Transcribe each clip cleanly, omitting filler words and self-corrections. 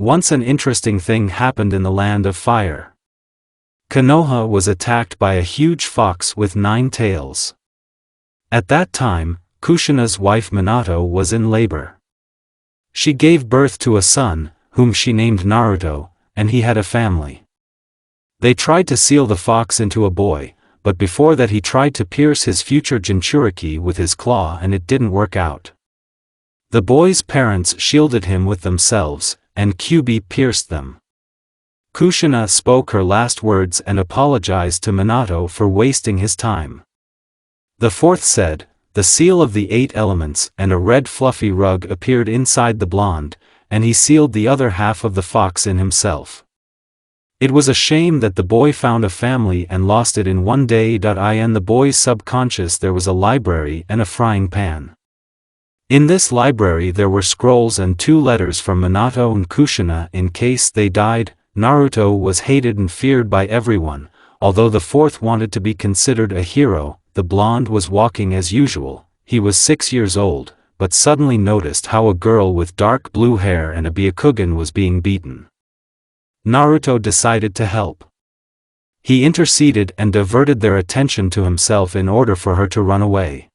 Once an interesting thing happened in the land of fire. Konoha was attacked by a huge fox with 9 tails. At that time, Kushina's wife Minato was in labor. She gave birth to a son, whom she named Naruto, and he had a family. They tried to seal the fox into a boy, but before that he tried to pierce his future Jinchuriki with his claw and it didn't work out. The boy's parents shielded him with themselves, and Kyuubi pierced them. Kushina spoke her last words and apologized to Minato for wasting his time. The fourth said, the seal of the 8 elements and a red fluffy rug appeared inside the blonde, and he sealed the other half of the fox in himself. It was a shame that the boy found a family and lost it in one day. In the boy's subconscious there was a library and a frying pan. In this library there were scrolls and 2 letters from Minato and Kushina in case they died. Naruto was hated and feared by everyone, although the fourth wanted to be considered a hero. The blonde was walking as usual. He was 6 years old, but suddenly noticed how a girl with dark blue hair and a Byakugan was being beaten. Naruto decided to help. He interceded and diverted their attention to himself in order for her to run away.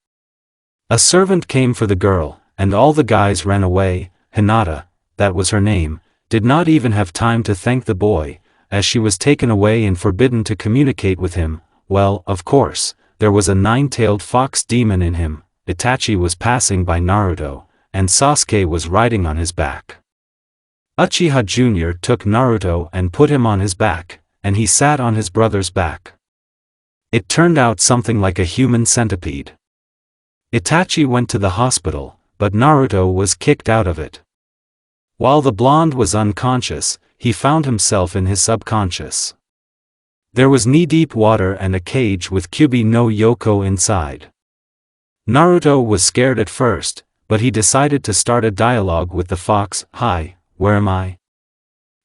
A servant came for the girl, and all the guys ran away. Hinata, that was her name, did not even have time to thank the boy, as she was taken away and forbidden to communicate with him. Well, of course, there was a 9-tailed fox demon in him. Itachi was passing by Naruto, and Sasuke was riding on his back. Uchiha Jr. took Naruto and put him on his back, and he sat on his brother's back. It turned out something like a human centipede. Itachi went to the hospital, but Naruto was kicked out of it. While the blonde was unconscious, he found himself in his subconscious. There was knee-deep water and a cage with Kyuubi no Yoko inside. Naruto was scared at first, but he decided to start a dialogue with the fox. Hi, where am I?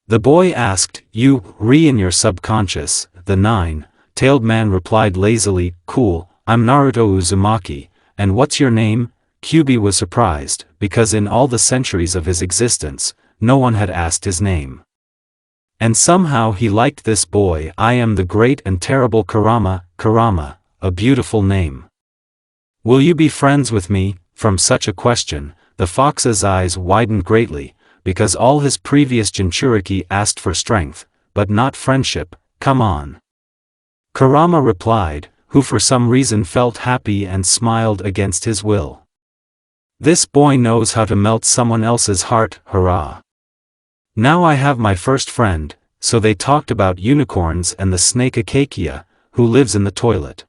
The boy asked. You, in your subconscious. The 9-tailed man replied lazily, cool, I'm Naruto Uzumaki, and what's your name? Kyuubi was surprised, because in all the centuries of his existence, no one had asked his name. And somehow he liked this boy. I am the great and terrible Kurama, a beautiful name. Will you be friends with me? From such a question, the fox's eyes widened greatly, because all his previous Jinchuriki asked for strength, but not friendship. Come on. Kurama replied, who for some reason felt happy and smiled against his will. This boy knows how to melt someone else's heart, hurrah. Now I have my first friend. So they talked about unicorns and the snake Akakia, who lives in the toilet.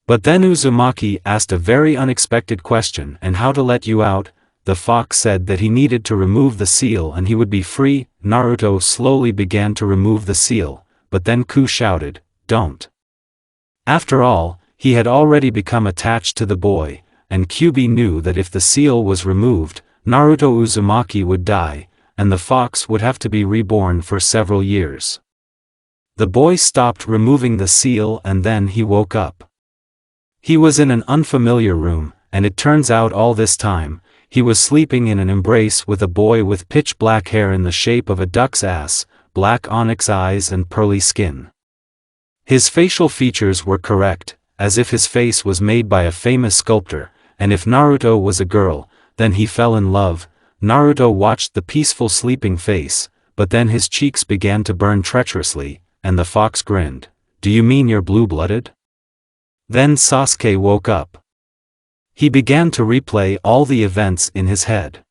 But then Uzumaki asked a very unexpected question. And how to let you out? The fox said that he needed to remove the seal and he would be free. Naruto slowly began to remove the seal, but then Ku shouted, don't. After all, he had already become attached to the boy, and Kyuubi knew that if the seal was removed, Naruto Uzumaki would die, and the fox would have to be reborn for several years. The boy stopped removing the seal and then he woke up. He was in an unfamiliar room, and it turns out all this time, he was sleeping in an embrace with a boy with pitch black hair in the shape of a duck's ass, black onyx eyes and pearly skin. His facial features were correct, as if his face was made by a famous sculptor, and if Naruto was a girl, then he fell in love. Naruto watched the peaceful sleeping face, but then his cheeks began to burn treacherously, and the fox grinned. Do you mean you're blue-blooded? Then Sasuke woke up. He began to replay all the events in his head.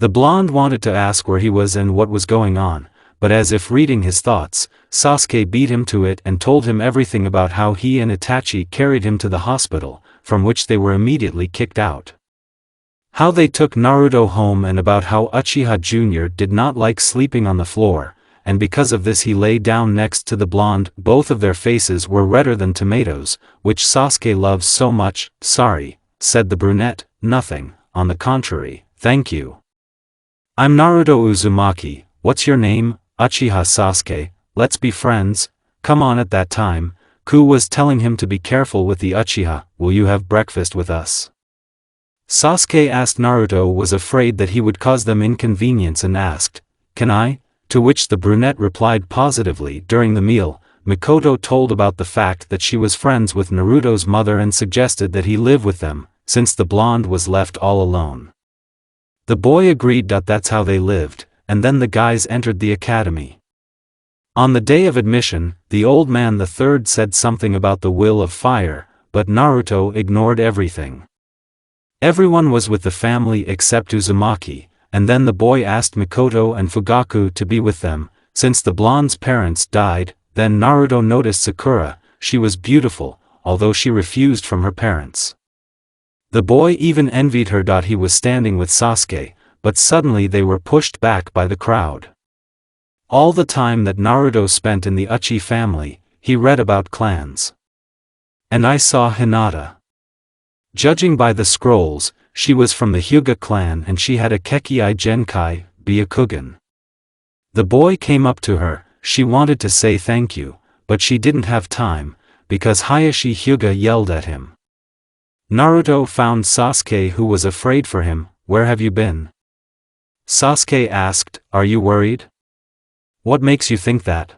The blonde wanted to ask where he was and what was going on, but as if reading his thoughts, Sasuke beat him to it and told him everything about how he and Itachi carried him to the hospital, from which they were immediately kicked out. How they took Naruto home and about how Uchiha Jr. did not like sleeping on the floor, and because of this he lay down next to the blonde. Both of their faces were redder than tomatoes, which Sasuke loves so much. Sorry, said the brunette. Nothing, on the contrary, thank you. I'm Naruto Uzumaki. What's your name? Uchiha Sasuke. Let's be friends. Come on. At that time, Ku was telling him to be careful with the Uchiha. Will you have breakfast with us? Sasuke asked. Naruto was afraid that he would cause them inconvenience and asked, can I? To which the brunette replied positively. During the meal, Mikoto told about the fact that she was friends with Naruto's mother and suggested that he live with them, since the blonde was left all alone. The boy agreed that that's how they lived, and then the guys entered the academy. On the day of admission, the old man the third said something about the will of fire, but Naruto ignored everything. Everyone was with the family except Uzumaki, and then the boy asked Mikoto and Fugaku to be with them, since the blonde's parents died. Then Naruto noticed Sakura. She was beautiful, although she refused from her parents. The boy even envied her. He was standing with Sasuke, but suddenly they were pushed back by the crowd. All the time that Naruto spent in the Uchi family, he read about clans. And I saw Hinata. Judging by the scrolls, she was from the Hyuga clan and she had a Kekkai Genkai, Byakugan. The boy came up to her. She wanted to say thank you, but she didn't have time, because Hayashi Hyuga yelled at him. Naruto found Sasuke, who was afraid for him. Where have you been? Sasuke asked, are you worried? What makes you think that?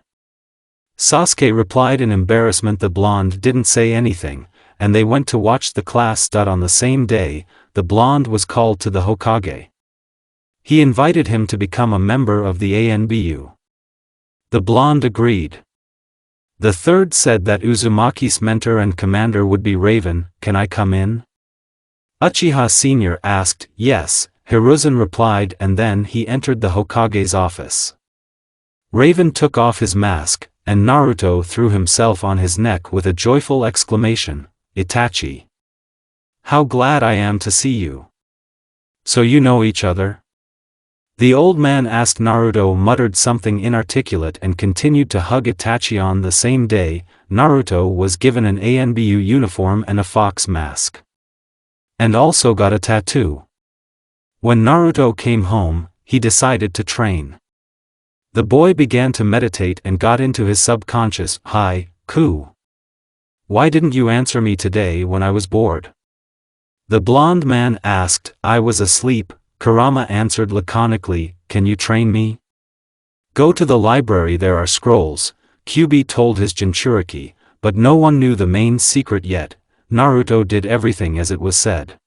Sasuke replied in embarrassment. The blonde didn't say anything, and they went to watch the class. On the same day, the blonde was called to the Hokage. He invited him to become a member of the ANBU. The blonde agreed. The third said that Uzumaki's mentor and commander would be Raven. Can I come in? Uchiha Sr. asked. Yes, Hiruzen replied, and then he entered the Hokage's office. Raven took off his mask, and Naruto threw himself on his neck with a joyful exclamation, Itachi. How glad I am to see you. So you know each other? The old man asked. Naruto muttered something inarticulate and continued to hug Itachi. On the same day, Naruto was given an ANBU uniform and a fox mask. And also got a tattoo. When Naruto came home, he decided to train. The boy began to meditate and got into his subconscious. Hi, Ku. Why didn't you answer me today when I was bored? The blonde man asked. I was asleep, Kurama answered laconically. Can you train me? Go to the library, there are scrolls, Kyubi told his Jinchuriki, but no one knew the main secret yet. Naruto did everything as it was said.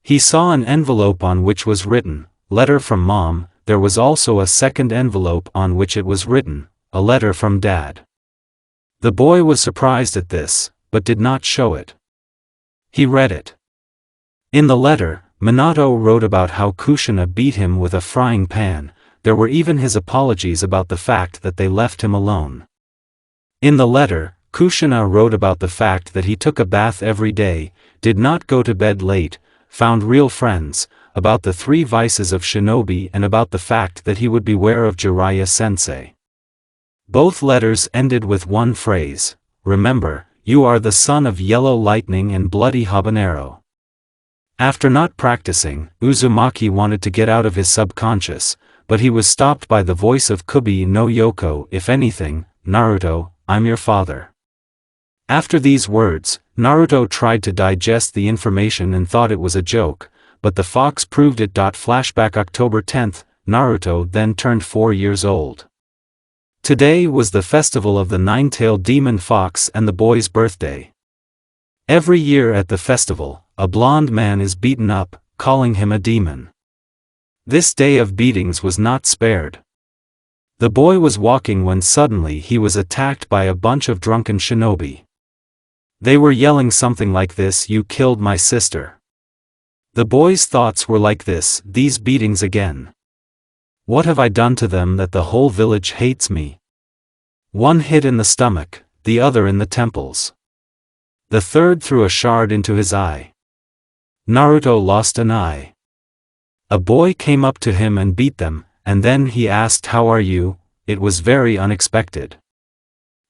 He saw an envelope on which was written, letter from mom. There was also a second envelope on which it was written, a letter from dad. The boy was surprised at this, but did not show it. He read it. In the letter, Minato wrote about how Kushina beat him with a frying pan. There were even his apologies about the fact that they left him alone. In the letter, Kushina wrote about the fact that he took a bath every day, did not go to bed late, found real friends, about the 3 vices of shinobi, and about the fact that he would beware of Jiraiya sensei. Both letters ended with one phrase, remember, you are the son of yellow lightning and bloody habanero. After not practicing, Uzumaki wanted to get out of his subconscious, but he was stopped by the voice of Kubi no Yoko. If anything, Naruto, I'm your father. After these words, Naruto tried to digest the information and thought it was a joke, but the fox proved it. Flashback October 10th, Naruto then turned 4 years old. Today was the festival of the nine-tailed demon fox and the boy's birthday. Every year at the festival, a blonde man is beaten up, calling him a demon. This day of beatings was not spared. The boy was walking when suddenly he was attacked by a bunch of drunken shinobi. They were yelling something like this, you killed my sister. The boy's thoughts were like this, these beatings again. What have I done to them that the whole village hates me? One hit in the stomach, the other in the temples. The third threw a shard into his eye. Naruto lost an eye. A boy came up to him and beat them, and then he asked, how are you? It was very unexpected.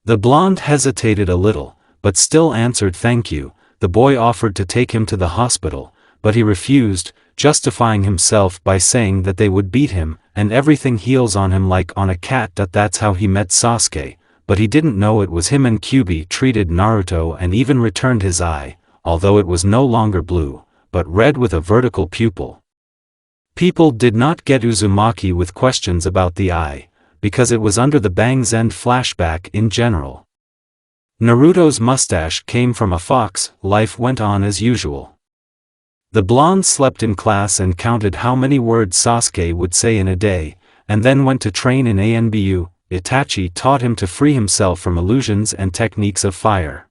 The blonde hesitated a little, but still answered thank you. The boy offered to take him to the hospital, but he refused, justifying himself by saying that they would beat him, and everything heals on him like on a cat. That's how he met Sasuke, but he didn't know it was him. And Kyubi treated Naruto and even returned his eye, although it was no longer blue, but red with a vertical pupil. People did not get Uzumaki with questions about the eye, because it was under the Bang's End flashback in general. Naruto's mustache came from a fox. Life went on as usual. The blonde slept in class and counted how many words Sasuke would say in a day, and then went to train in ANBU. Itachi taught him to free himself from illusions and techniques of fire.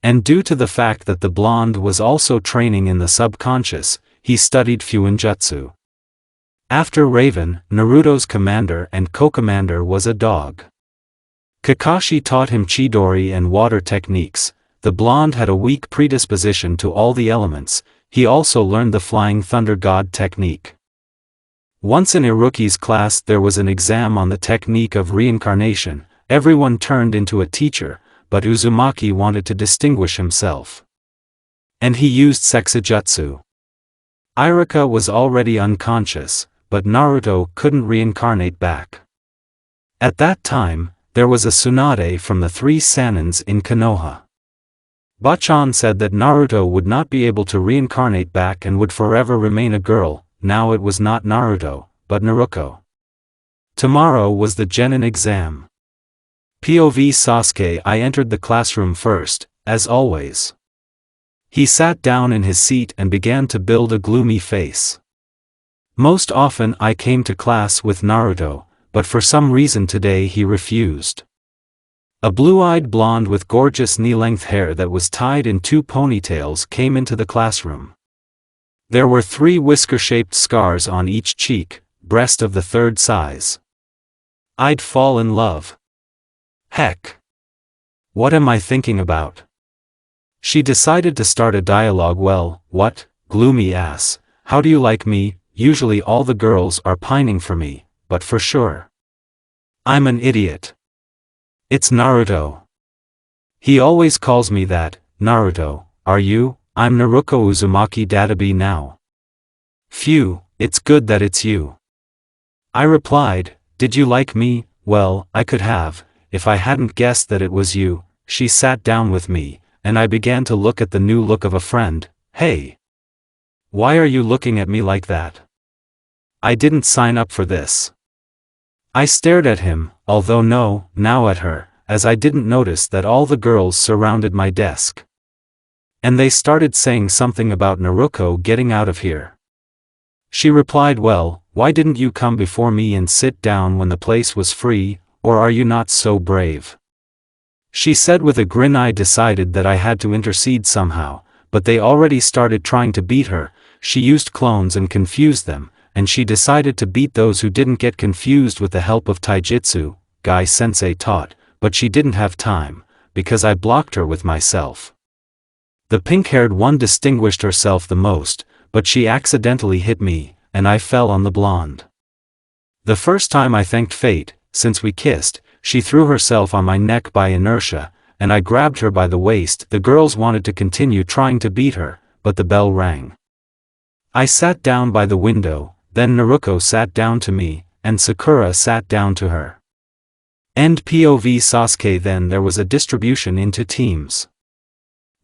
And due to the fact that the blonde was also training in the subconscious, he studied Fuinjutsu. After Raven, Naruto's commander and co-commander was a dog. Kakashi taught him Chidori and water techniques. The blonde had a weak predisposition to all the elements. He also learned the Flying Thunder God technique. Once in Iruki's class there was an exam on the technique of reincarnation. Everyone turned into a teacher, but Uzumaki wanted to distinguish himself. And he used Sexijutsu. Iruka was already unconscious, but Naruto couldn't reincarnate back. At that time, there was a Tsunade from the 3 Sanins in Konoha. Bachan said that Naruto would not be able to reincarnate back and would forever remain a girl. Now it was not Naruto, but Naruko. Tomorrow was the Genin exam. POV Sasuke. I entered the classroom first, as always. He sat down in his seat and began to build a gloomy face. Most often I came to class with Naruto, but for some reason today he refused. A blue-eyed blonde with gorgeous knee-length hair that was tied in 2 ponytails came into the classroom. There were 3 whisker-shaped scars on each cheek, breast of the 3rd size. I'd fall in love. Heck. What am I thinking about? She decided to start a dialogue. Well, what, gloomy ass, how do you like me? Usually all the girls are pining for me, but for sure. I'm an idiot. It's Naruto. He always calls me that. Naruto, are you? I'm Naruko Uzumaki Databe now. Phew, it's good that it's you. I replied, did you like me? Well, I could have, if I hadn't guessed that it was you. She sat down with me, and I began to look at the new look of a friend. Hey! Why are you looking at me like that? I didn't sign up for this. I stared at him, although now at her, as I didn't notice that all the girls surrounded my desk. And they started saying something about Naruko getting out of here. She replied, well, why didn't you come before me and sit down when the place was free, or are you not so brave? She said with a grin. I decided that I had to intercede somehow, but they already started trying to beat her. She used clones and confused them, and she decided to beat those who didn't get confused with the help of taijutsu, Guy Sensei taught, but she didn't have time, because I blocked her with myself. The pink-haired one distinguished herself the most, but she accidentally hit me, and I fell on the blonde. The first time I thanked fate, since we kissed, she threw herself on my neck by inertia, and I grabbed her by the waist. The girls wanted to continue trying to beat her, but the bell rang. I sat down by the window, then Naruko sat down to me, and Sakura sat down to her. End POV Sasuke. Then there was a distribution into teams.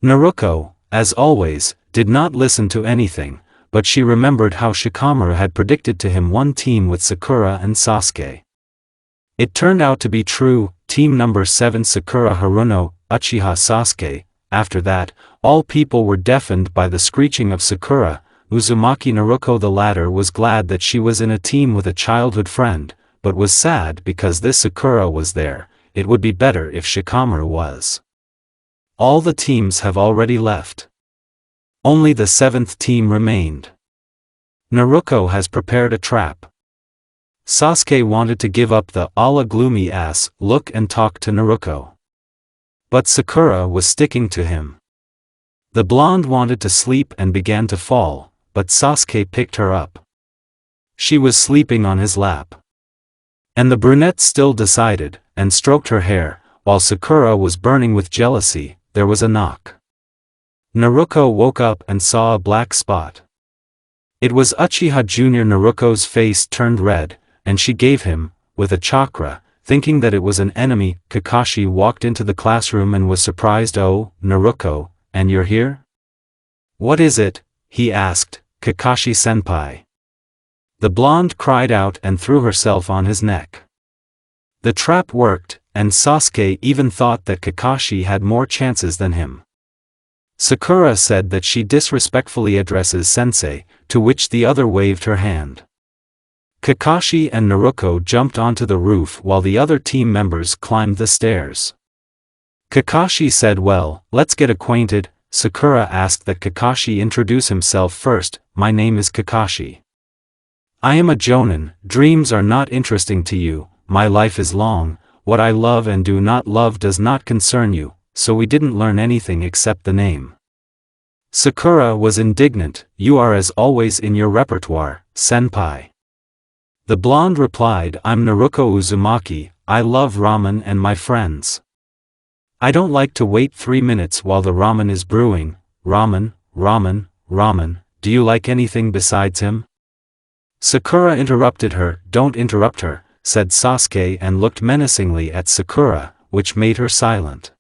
Naruko, as always, did not listen to anything, but she remembered how Shikamaru had predicted to him one team with Sakura and Sasuke. It turned out to be true. Team number 7 Sakura Haruno, Uchiha Sasuke. After that, all people were deafened by the screeching of Sakura. Uzumaki Naruko. The latter was glad that she was in a team with a childhood friend, but was sad because this Sakura was there. It would be better if Shikamaru was. All the teams have already left. Only the 7th team remained. Naruko has prepared a trap. Sasuke wanted to give up the "alla gloomy ass" look and talk to Naruko. But Sakura was sticking to him. The blonde wanted to sleep and began to fall, but Sasuke picked her up. She was sleeping on his lap. And the brunette still decided, and stroked her hair, while Sakura was burning with jealousy. There was a knock. Naruko woke up and saw a black spot. It was Uchiha Jr. Naruko's face turned red, and she gave him, with a chakra, thinking that it was an enemy. Kakashi walked into the classroom and was surprised. Oh, Naruko, and you're here? What is it? He asked. Kakashi-senpai. The blonde cried out and threw herself on his neck. The trap worked, and Sasuke even thought that Kakashi had more chances than him. Sakura said that she disrespectfully addresses Sensei, to which the other waved her hand. Kakashi and Naruto jumped onto the roof while the other team members climbed the stairs. Kakashi said, "Well, let's get acquainted." Sakura asked that Kakashi introduce himself first. "My name is Kakashi. I am a jonin. Dreams are not interesting to you, my life is long, what I love and do not love does not concern you, so we didn't learn anything except the name." Sakura was indignant. "You are as always in your repertoire, senpai." The blonde replied, "I'm Naruto Uzumaki, I love ramen and my friends. I don't like to wait 3 minutes while the ramen is brewing. Ramen, ramen, ramen, do you like anything besides him?" Sakura interrupted her. "Don't interrupt her," said Sasuke and looked menacingly at Sakura, which made her silent.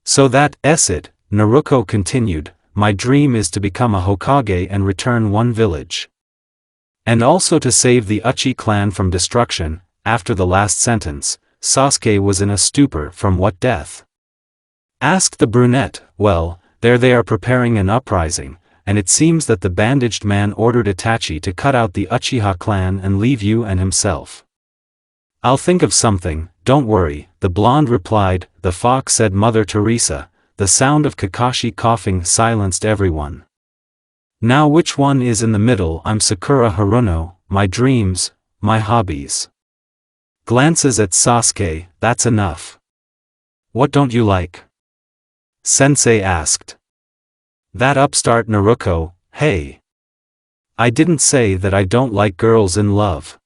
"So that's it," Naruto continued, "my dream is to become a Hokage and return one village. And also to save the Uchi clan from destruction." After the last sentence, Sasuke was in a stupor. "From what death?" asked the brunette. "Well, there they are preparing an uprising, and it seems that the bandaged man ordered Itachi to cut out the Uchiha clan and leave you and himself." "I'll think of something, don't worry," the blonde replied. "The fox," said Mother Teresa. The sound of Kakashi coughing silenced everyone. "Now which one is in the middle?" "I'm Sakura Haruno, my dreams, my hobbies." Glances at Sasuke. "That's enough. What don't you like?" Sensei asked. "That upstart Naruto." "Hey. I didn't say that I don't like girls in love."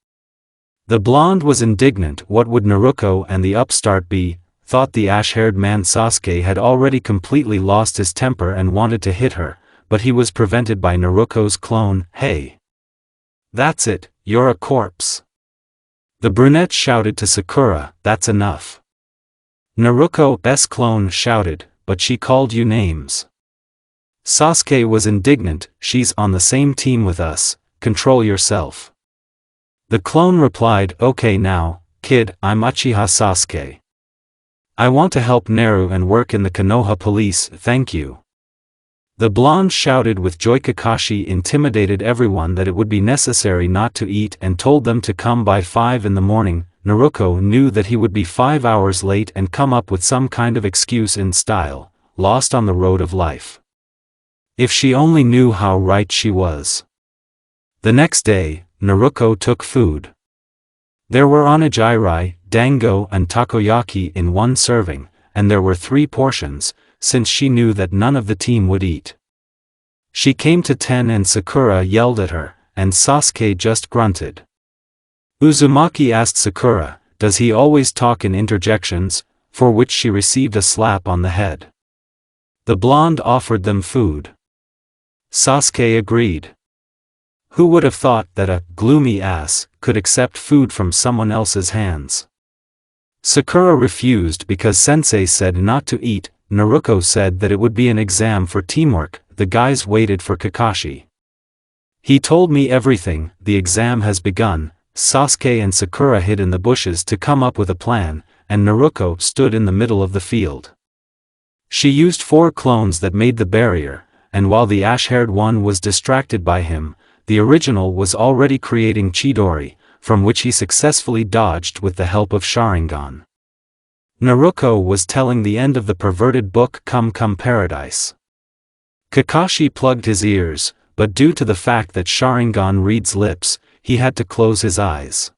The blonde was indignant. What would Naruto and the upstart be? Thought the ash-haired man. Sasuke had already completely lost his temper and wanted to hit her, but he was prevented by Naruto's clone. "Hey. That's it, you're a corpse." The brunette shouted to Sakura, "That's enough." Naruto's clone shouted, "But she called you names." Sasuke was indignant. "She's on the same team with us, control yourself." The clone replied, "Okay now, kid, I'm Uchiha Sasuke. I want to help Naru and work in the Konoha police, thank you." The blonde shouted with joy. Kakashi intimidated everyone that it would be necessary not to eat and told them to come by 5 in the morning. Naruto knew that he would be 5 hours late and come up with some kind of excuse in style, lost on the road of life. If she only knew how right she was. The next day, Naruto took food. There were onigiri, dango and takoyaki in one serving, and there were 3 portions, since she knew that none of the team would eat. She came to 10 and Sakura yelled at her, and Sasuke just grunted. Uzumaki asked Sakura, "Does he always talk in interjections?" for which she received a slap on the head. The blonde offered them food. Sasuke agreed. Who would have thought that a gloomy ass could accept food from someone else's hands? Sakura refused because Sensei said not to eat. Naruto said that it would be an exam for teamwork. The guys waited for Kakashi. "He told me everything, the exam has begun." Sasuke and Sakura hid in the bushes to come up with a plan, and Naruto stood in the middle of the field. She used 4 clones that made the barrier, and while the ash-haired one was distracted by him, the original was already creating Chidori, from which he successfully dodged with the help of Sharingan. Naruto was telling the end of the perverted book Come Come Paradise. Kakashi plugged his ears, but due to the fact that Sharingan reads lips, he had to close his eyes.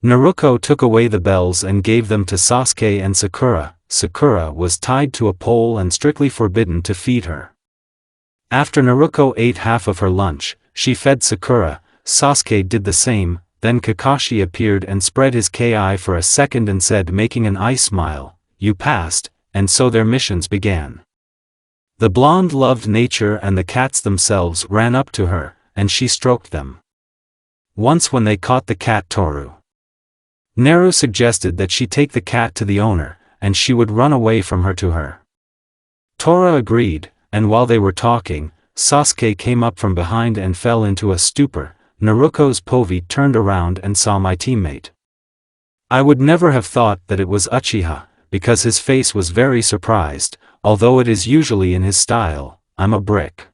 Naruto took away the bells and gave them to Sasuke and Sakura. Sakura was tied to a pole and strictly forbidden to feed her. After Naruto ate half of her lunch, she fed Sakura. Sasuke did the same. Then Kakashi appeared and spread his ki for a second and said, making an eye smile, "You passed," and so their missions began. The blonde loved nature and the cats themselves ran up to her, and she stroked them. Once when they caught the cat Toru, Naru suggested that she take the cat to the owner, and she would run away from her to her. Tora agreed, and while they were talking, Sasuke came up from behind and fell into a stupor. Naruto's povey turned around and saw my teammate. I would never have thought that it was Uchiha, because his face was very surprised, although it is usually in his style. I'm a brick.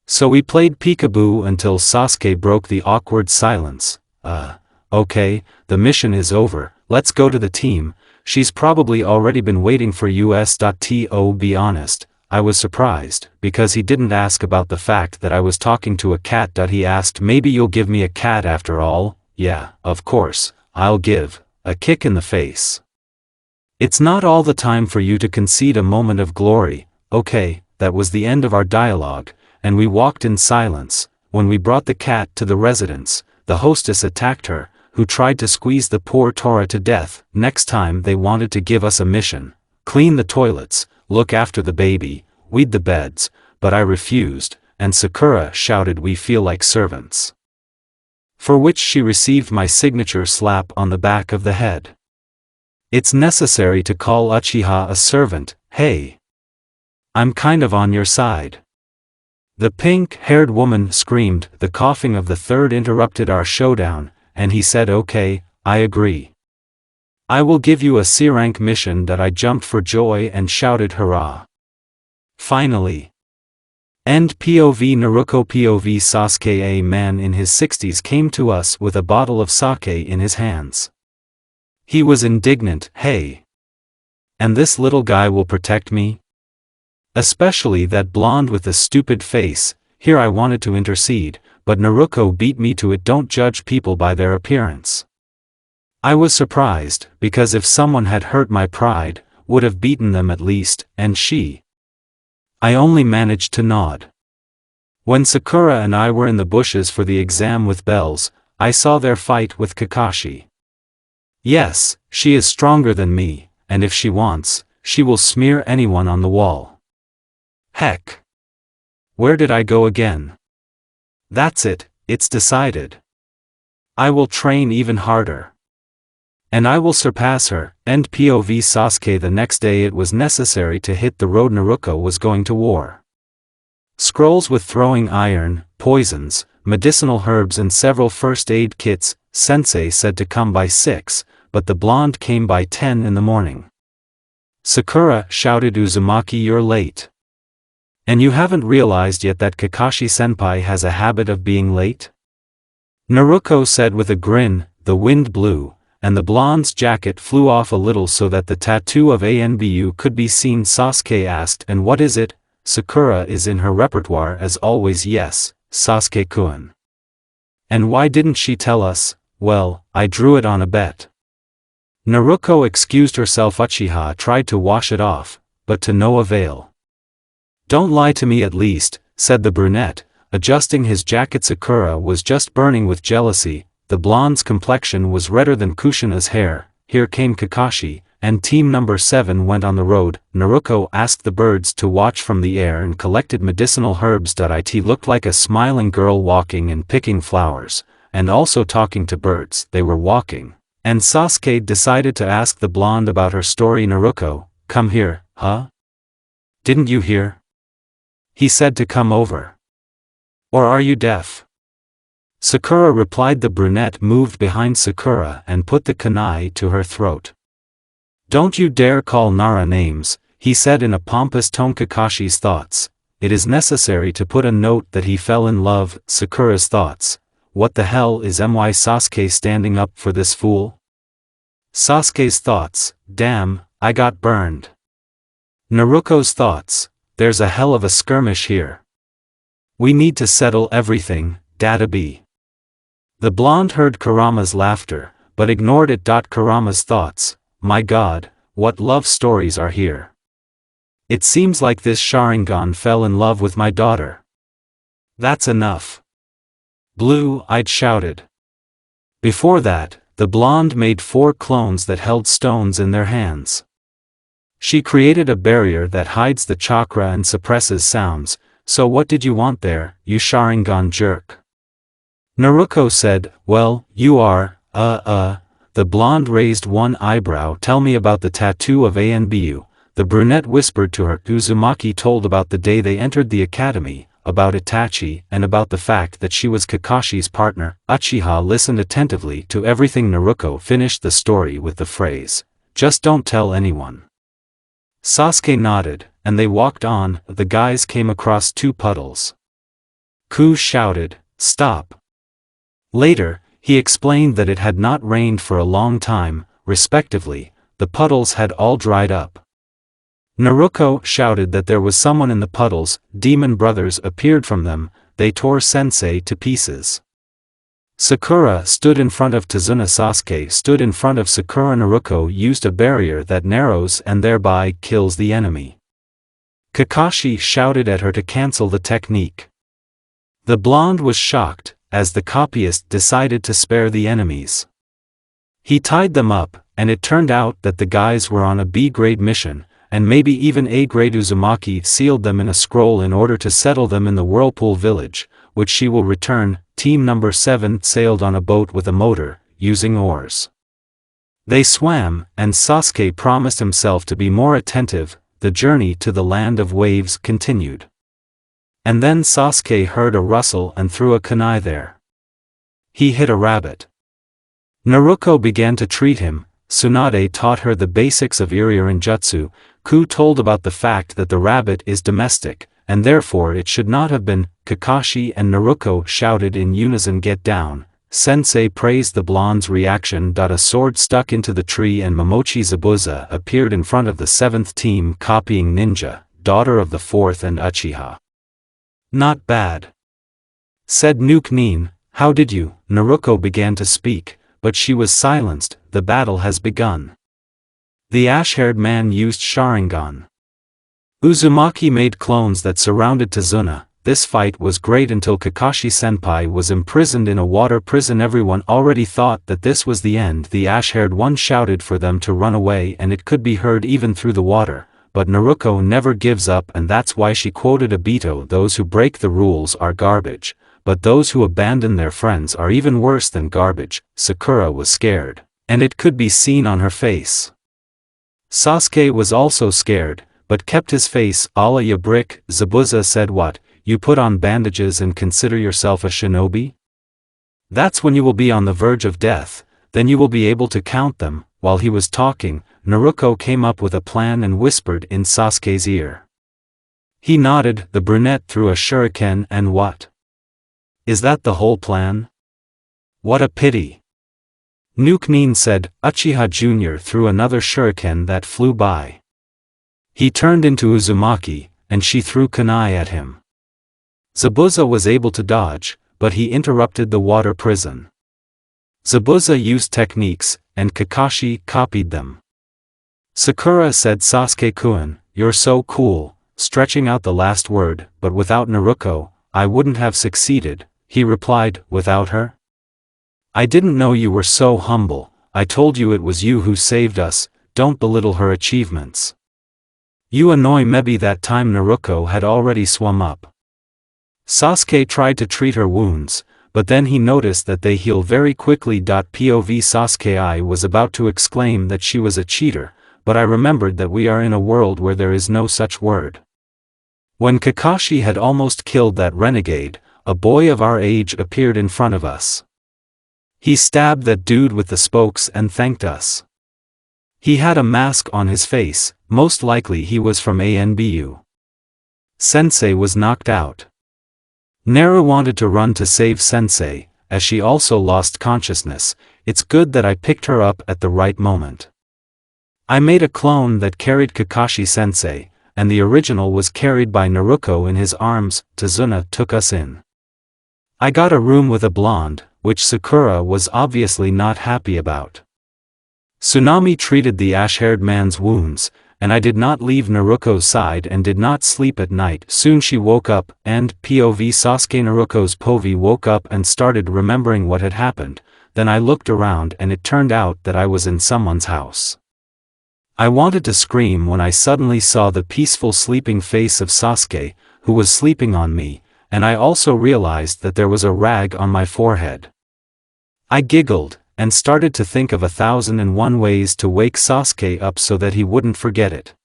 So we played peekaboo until Sasuke broke the awkward silence. Okay, the mission is over, let's go to the team. She's probably already been waiting for us. To be honest, I was surprised, because he didn't ask about the fact that I was talking to a cat. He asked, maybe you'll give me a cat after all. Yeah, of course, I'll give a kick in the face. It's not all the time for you to concede a moment of glory. Okay, that was the end of our dialogue, and we walked in silence. When we brought the cat to the residence, the hostess attacked her, who tried to squeeze the poor Tora to death. Next time they wanted to give us a mission: clean the toilets, look after the baby, weed the beds, but I refused, and Sakura shouted, we feel like servants. For which she received my signature slap on the back of the head. It's necessary to call Uchiha a servant, hey. I'm kind of on your side. The pink-haired woman screamed. The coughing of the third interrupted our showdown, and he said, okay, I agree. I will give you a C-rank mission. I jumped for joy and shouted hurrah. Finally. End POV. Naruto POV. Sasuke, a man in his 60s, came to us with a bottle of sake in his hands. He was indignant. Hey. And this little guy will protect me? Especially that blonde with the stupid face. Here I wanted to intercede, but Naruto beat me to it. Don't judge people by their appearance. I was surprised, because if someone had hurt my pride, would have beaten them at least, and I only managed to nod. When Sakura and I were in the bushes for the exam with bells, I saw their fight with Kakashi. Yes, she is stronger than me, and if she wants, she will smear anyone on the wall. Heck. Where did I go again? That's it, it's decided. I will train even harder. And I will surpass her. End POV. Sasuke. The next day it was necessary to hit the road. Naruto was going to war. Scrolls with throwing iron, poisons, medicinal herbs and several first aid kits. Sensei said to come by 6, but the blonde came by 10 in the morning. Sakura shouted, Uzumaki, you're late. And you haven't realized yet that Kakashi-senpai has a habit of being late? Naruto said with a grin. The wind blew, and the blonde's jacket flew off a little so that the tattoo of ANBU could be seen. Sasuke asked, and what is it? Sakura is in her repertoire as always. Yes, Sasuke-kun. And why didn't she tell us? Well, I drew it on a bet. Naruto excused herself. Uchiha tried to wash it off, but to no avail. Don't lie to me at least, said the brunette, adjusting his jacket. Sakura was just burning with jealousy. The blonde's complexion was redder than Kushina's hair. Here came Kakashi, and team number 7 went on the road. Naruto asked the birds to watch from the air and collected medicinal herbs. It looked like a smiling girl walking and picking flowers, and also talking to birds. They were walking, and Sasuke decided to ask the blonde about her story. Naruto, come here, huh? Didn't you hear? He said to come over. Or are you deaf? Sakura replied. The brunette moved behind Sakura and put the kunai to her throat. Don't you dare call Nara names, he said in a pompous tone. Kakashi's thoughts. It is necessary to put a note that he fell in love. Sakura's thoughts. What the hell is my Sasuke standing up for this fool? Sasuke's thoughts. Damn, I got burned. Naruto's thoughts. There's a hell of a skirmish here. We need to settle everything, Dada B. The blonde heard Kurama's laughter, but ignored it. Kurama's thoughts. My god, what love stories are here. It seems like this Sharingan fell in love with my daughter. That's enough. Blue-eyed shouted. Before that, the blonde made 4 clones that held stones in their hands. She created a barrier that hides the chakra and suppresses sounds. So what did you want there, you Sharingan jerk? Naruto said, well, you are, The blonde raised one eyebrow. Tell me about the tattoo of ANBU. The brunette whispered to her. Uzumaki told about the day they entered the academy. about Itachi, and about the fact that she was Kakashi's partner. Uchiha listened attentively to everything. Naruto finished the story with the phrase, "Just don't tell anyone." Sasuke nodded, and they walked on. The guys came across two puddles. Ku shouted, "Stop!" Later, he explained that it had not rained for a long time, respectively, the puddles had all dried up. Naruto shouted that there was someone in the puddles. Demon brothers appeared from them, they tore Sensei to pieces. Sakura stood in front of Tazuna. Sasuke stood in front of Sakura. Naruto used a barrier that narrows and thereby kills the enemy. Kakashi shouted at her to cancel the technique. The blonde was shocked, as the copyist decided to spare the enemies. He tied them up, and it turned out that the guys were on a B-grade mission, and maybe even A-grade. Uzumaki sealed them in a scroll in order to settle them in the Whirlpool Village, which she will return. Team number 7 sailed on a boat with a motor, using oars. They swam, and Sasuke promised himself to be more attentive. The journey to the land of waves continued. And then Sasuke heard a rustle and threw a kunai there. He hit a rabbit. Naruto began to treat him. Tsunade taught her the basics of Iririn Jutsu. Ku told about the fact that the rabbit is domestic, and therefore it should not have been. Kakashi and Naruto shouted in unison, "Get down!" Sensei praised the blonde's reaction. A sword stuck into the tree, and Momochi Zabuza appeared in front of the 7th team, copying Ninja, daughter of the 4th and Uchiha. "Not bad," said Nuke Nin. "How did you?" Naruto began to speak, but she was silenced. "The battle has begun." The ash-haired man used Sharingan. Uzumaki made clones that surrounded Tazuna. This fight was great until Kakashi-senpai was imprisoned in a water prison. Everyone already thought that this was the end. The ash-haired one shouted for them to run away, and it could be heard even through the water. But Naruto never gives up, and that's why she quoted Obito, "Those who break the rules are garbage, but those who abandon their friends are even worse than garbage." Sakura was scared, and it could be seen on her face. Sasuke was also scared, but kept his face all a brick. Zabuza said, "What, you put on bandages and consider yourself a shinobi? That's when you will be on the verge of death, then you will be able to count them." While he was talking, Naruto came up with a plan and whispered in Sasuke's ear. He nodded. The brunette threw a shuriken. "And what? Is that the whole plan? What a pity." Nuke Nin said. Uchiha Jr. threw another shuriken that flew by. He turned into Uzumaki, and she threw kunai at him. Zabuza was able to dodge, but he interrupted the water prison. Zabuza used techniques, and Kakashi copied them. Sakura said, "Sasuke-kun, you're so cool," stretching out the last word, "but without Naruto, I wouldn't have succeeded." He replied, "Without her? I didn't know you were so humble. I told you it was you who saved us. Don't belittle her achievements. You annoy me." That time Naruto had already swum up. Sasuke tried to treat her wounds, but then he noticed that they heal very quickly. POV Sasuke, I was about to exclaim that she was a cheater, but I remembered that we are in a world where there is no such word. When Kakashi had almost killed that renegade, a boy of our age appeared in front of us. He stabbed that dude with the spokes and thanked us. He had a mask on his face, most likely he was from ANBU. Sensei was knocked out. Naru wanted to run to save Sensei, as she also lost consciousness. It's good that I picked her up at the right moment. I made a clone that carried Kakashi-sensei, and the original was carried by Naruto in his arms. Tazuna took us in. I got a room with a blonde, which Sakura was obviously not happy about. Tsunami treated the ash-haired man's wounds, and I did not leave Naruto's side and did not sleep at night. Soon she woke up, and POV Sasuke Naruto's POV woke up and started remembering what had happened. Then I looked around and it turned out that I was in someone's house. I wanted to scream when I suddenly saw the peaceful sleeping face of Sasuke, who was sleeping on me, and I also realized that there was a rag on my forehead. I giggled, and started to think of 1001 ways to wake Sasuke up so that he wouldn't forget it.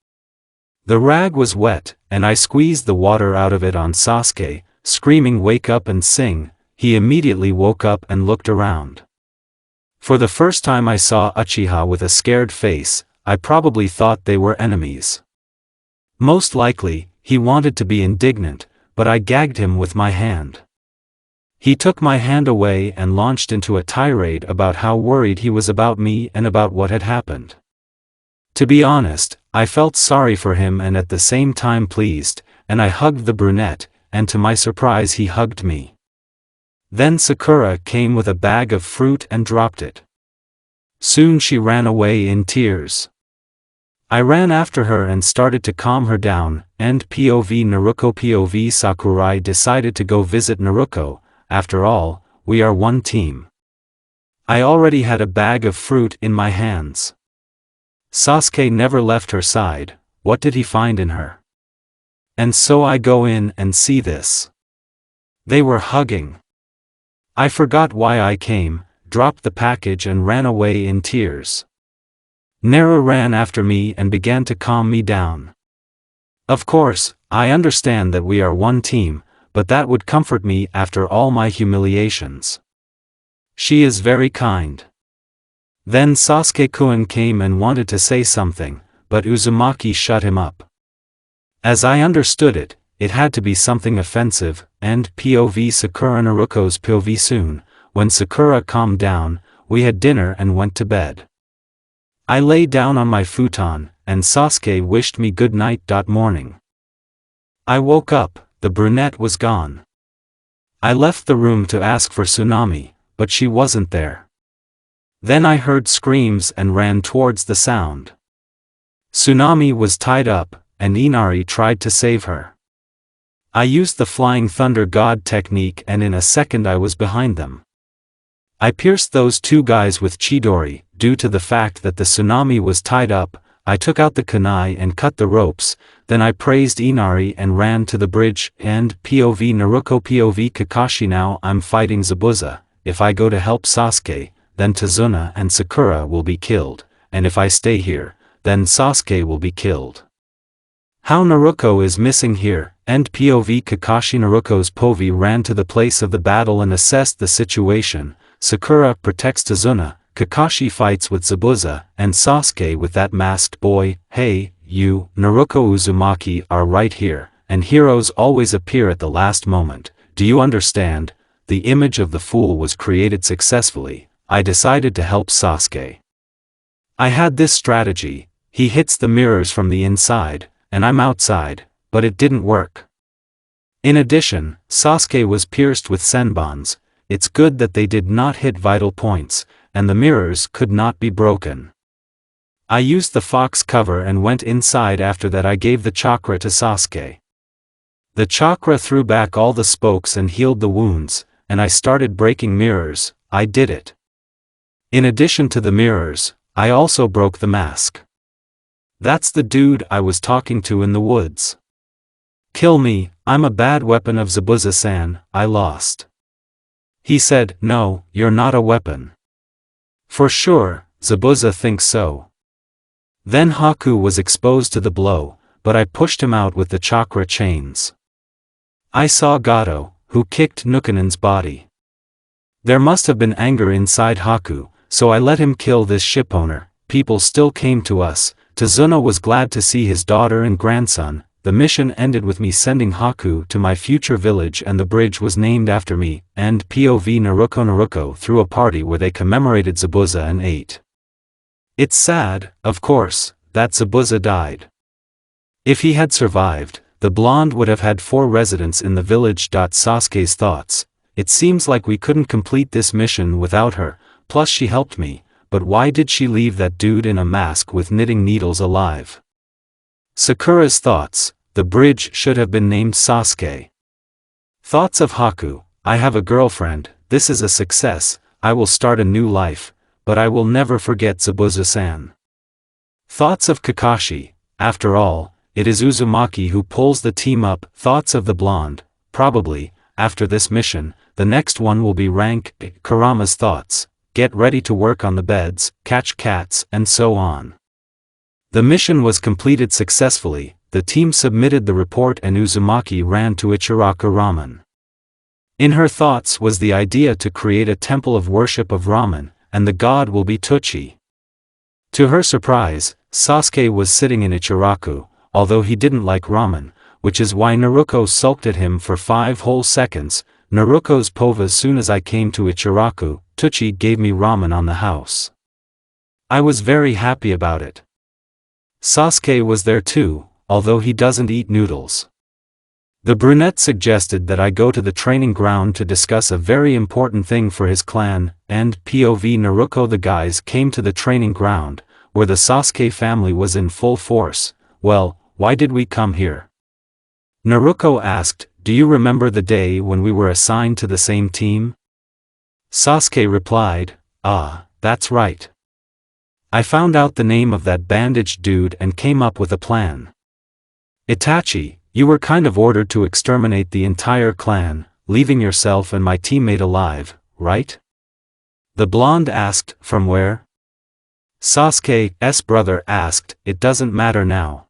The rag was wet, and I squeezed the water out of it on Sasuke, screaming "Wake up and sing," he immediately woke up and looked around. For the first time I saw Uchiha with a scared face. I probably thought they were enemies. Most likely, he wanted to be indignant, but I gagged him with my hand. He took my hand away and launched into a tirade about how worried he was about me and about what had happened. To be honest, I felt sorry for him and at the same time pleased, and I hugged the brunette, and to my surprise he hugged me. Then Sakura came with a bag of fruit and dropped it. Soon she ran away in tears. I ran after her and started to calm her down, and POV Naruto POV Sakurai decided to go visit Naruto. After all, we are one team. I already had a bag of fruit in my hands. Sasuke never left her side. What did he find in her? And so I go in and see this. They were hugging. I forgot why I came, dropped the package and ran away in tears. Naru ran after me and began to calm me down. Of course, I understand that we are one team, but that would comfort me after all my humiliations. She is very kind. Then Sasuke-kun came and wanted to say something, but Uzumaki shut him up. As I understood it, it had to be something offensive, and POV Sakura Naruto's POV soon. When Sakura calmed down, we had dinner and went to bed. I lay down on my futon, and Sasuke wished me good night. Morning. I woke up, the brunette was gone. I left the room to ask for Tsunami, but she wasn't there. Then I heard screams and ran towards the sound. Tsunami was tied up, and Inari tried to save her. I used the Flying Thunder God technique and in a second I was behind them. I pierced those two guys with Chidori. Due to the fact that the Tsunami was tied up, I took out the kunai and cut the ropes, then I praised Inari and ran to the bridge, and POV Naruto POV Kakashi. Now I'm fighting Zabuza. If I go to help Sasuke, then Tazuna and Sakura will be killed, and if I stay here, then Sasuke will be killed. How Naruto is missing here, and POV Kakashi. Naruto's POV ran to the place of the battle and assessed the situation. Sakura protects Tazuna, Kakashi fights with Zabuza, and Sasuke with that masked boy. Hey, you, Naruto Uzumaki are right here, and heroes always appear at the last moment. Do you understand? The image of the fool was created successfully. I decided to help Sasuke. I had this strategy. He hits the mirrors from the inside, and I'm outside, but it didn't work. In addition, Sasuke was pierced with senbons. It's good that they did not hit vital points, and the mirrors could not be broken. I used the fox cover and went inside. After that I gave the chakra to Sasuke. The chakra threw back all the spokes and healed the wounds, and I started breaking mirrors. I did it. In addition to the mirrors, I also broke the mask. That's the dude I was talking to in the woods. Kill me, I'm a bad weapon of Zabuza-san. I lost. He said, no, you're not a weapon. For sure, Zabuza thinks so. Then Haku was exposed to the blow, but I pushed him out with the chakra chains. I saw Gato, who kicked Nukanen's body. There must have been anger inside Haku, so I let him kill this shipowner. People still came to us. Tazuna was glad to see his daughter and grandson. The mission ended with me sending Haku to my future village and the bridge was named after me, and POV Naruto threw a party where they commemorated Zabuza and ate. It's sad, of course, that Zabuza died. If he had survived, the blonde would have had 4 residents in the village. Sasuke's thoughts. It seems like we couldn't complete this mission without her, plus she helped me, but why did she leave that dude in a mask with knitting needles alive? Sakura's thoughts. The bridge should have been named Sasuke. Thoughts of Haku. I have a girlfriend, this is a success, I will start a new life, but I will never forget Zabuza-san. Thoughts of Kakashi. After all, it is Uzumaki who pulls the team up. Thoughts of the blonde. Probably, after this mission, the next one will be rank. Kurama's thoughts. Get ready to work on the beds, catch cats, and so on. The mission was completed successfully. The team submitted the report and Uzumaki ran to Ichiraku Ramen. In her thoughts was the idea to create a temple of worship of ramen, and the god will be Tochi. To her surprise, Sasuke was sitting in Ichiraku, although he didn't like ramen, which is why Naruto sulked at him for 5 whole seconds. Naruto's pova. Soon as I came to Ichiraku, Tochi gave me ramen on the house. I was very happy about it. Sasuke was there too, although he doesn't eat noodles. The brunette suggested that I go to the training ground to discuss a very important thing for his clan, and POV Naruto. The guys came to the training ground, where the Sasuke family was in full force. Well, why did we come here? Naruto asked, do you remember the day when we were assigned to the same team? Sasuke replied, ah, that's right. I found out the name of that bandaged dude and came up with a plan. Itachi, you were kind of ordered to exterminate the entire clan, leaving yourself and my teammate alive, right? The blonde asked, from where? Sasuke's brother asked, it doesn't matter now.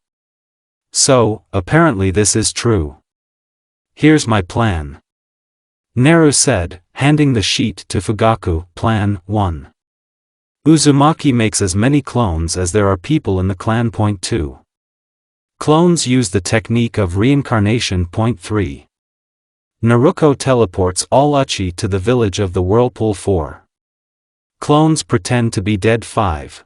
So, apparently this is true. Here's my plan. Naru said, handing the sheet to Fugaku. Plan 1. Uzumaki makes as many clones as there are people in the clan. Point 2. Clones use the technique of reincarnation. Point 3. Naruto teleports all Uchi to the village of the Whirlpool. 4. Clones pretend to be dead. 5.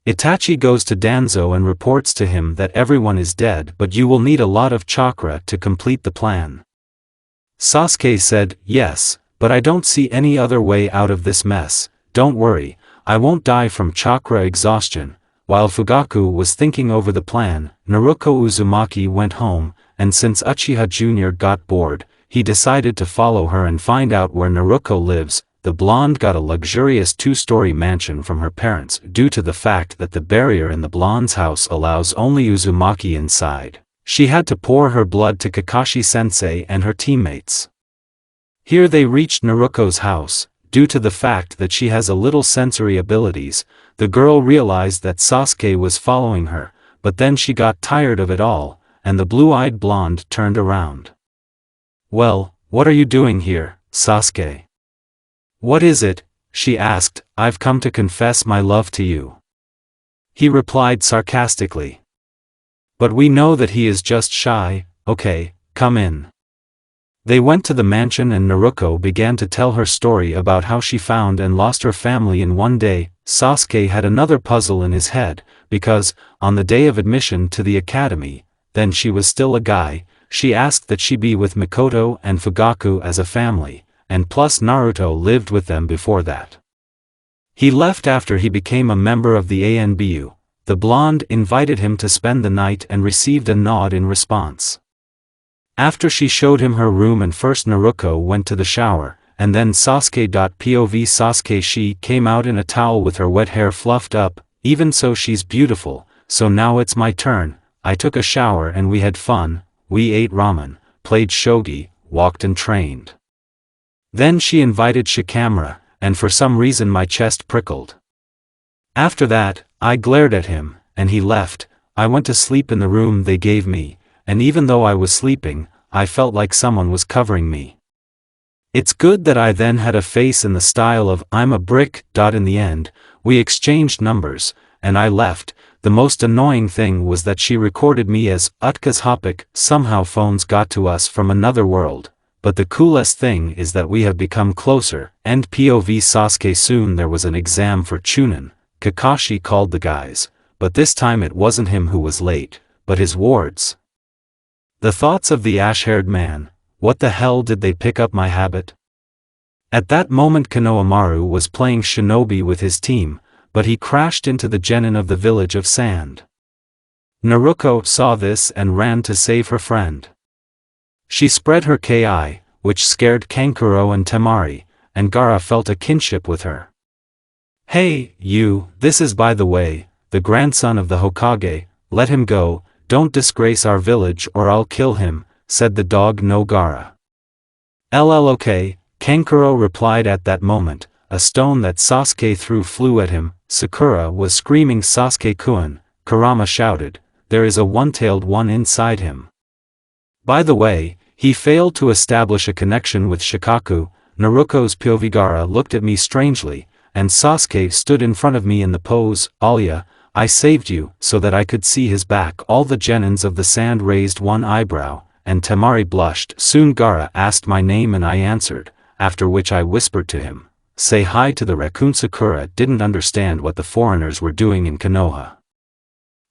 Itachi goes to Danzo and reports to him that everyone is dead, but you will need a lot of chakra to complete the plan. Sasuke said, yes, but I don't see any other way out of this mess. Don't worry, I won't die from chakra exhaustion. While Fugaku was thinking over the plan, Naruto Uzumaki went home, and since Uchiha Jr. got bored, he decided to follow her and find out where Naruto lives. The blonde got a luxurious 2-story mansion from her parents due to the fact that the barrier in the blonde's house allows only Uzumaki inside. She had to pour her blood to Kakashi-sensei and her teammates. Here they reached Naruto's house. Due to the fact that she has a little sensory abilities, the girl realized that Sasuke was following her, but then she got tired of it all, and the blue-eyed blonde turned around. Well, what are you doing here, Sasuke? What is it? She asked. I've come to confess my love to you. He replied sarcastically. But we know that he is just shy. Okay, come in. They went to the mansion and Naruto began to tell her story about how she found and lost her family in one day. Sasuke had another puzzle in his head, because, on the day of admission to the academy, then she was still a guy, she asked that she be with Mikoto and Fugaku as a family, and plus Naruto lived with them before that. He left after he became a member of the ANBU. The blonde invited him to spend the night and received a nod in response. After she showed him her room and first Naruto went to the shower, and then Sasuke.POV Sasuke she came out in a towel with her wet hair fluffed up. Even so she's beautiful, so now it's my turn. I took a shower and we had fun, we ate ramen, played shogi, walked and trained. Then she invited Shikamura, and for some reason my chest prickled. After that, I glared at him, and he left. I went to sleep in the room they gave me, and even though I was sleeping, I felt like someone was covering me. It's good that I then had a face in the style of I'm a brick. In the end, we exchanged numbers, and I left. The most annoying thing was that she recorded me as Utka's Hopik. Somehow phones got to us from another world. But the coolest thing is that we have become closer. And POV Sasuke soon there was an exam for Chunin. Kakashi called the guys, but this time it wasn't him who was late, but his wards. The thoughts of the ash-haired man, what the hell did they pick up my habit? At that moment Konohamaru was playing shinobi with his team, but he crashed into the genin of the village of sand. Naruto saw this and ran to save her friend. She spread her ki, which scared Kankuro and Temari, and Gaara felt a kinship with her. Hey, you, this is by the way, the grandson of the Hokage, let him go, don't disgrace our village or I'll kill him, said the dog no Gaara. LLOK, Kankuro replied at that moment, a stone that Sasuke threw flew at him. Sakura was screaming Sasuke-kun, Kurama shouted, there is a one-tailed one inside him. By the way, He failed to establish a connection with Shikaku. Naruto's Pyovigara looked at me strangely, and Sasuke stood in front of me in the pose, Alya, I saved you, so that I could see his back. All the genins of the sand raised one eyebrow, and Temari blushed. Soon Gaara asked my name and I answered, after which I whispered to him, say hi to the raccoon. Sakura didn't understand what the foreigners were doing in Konoha.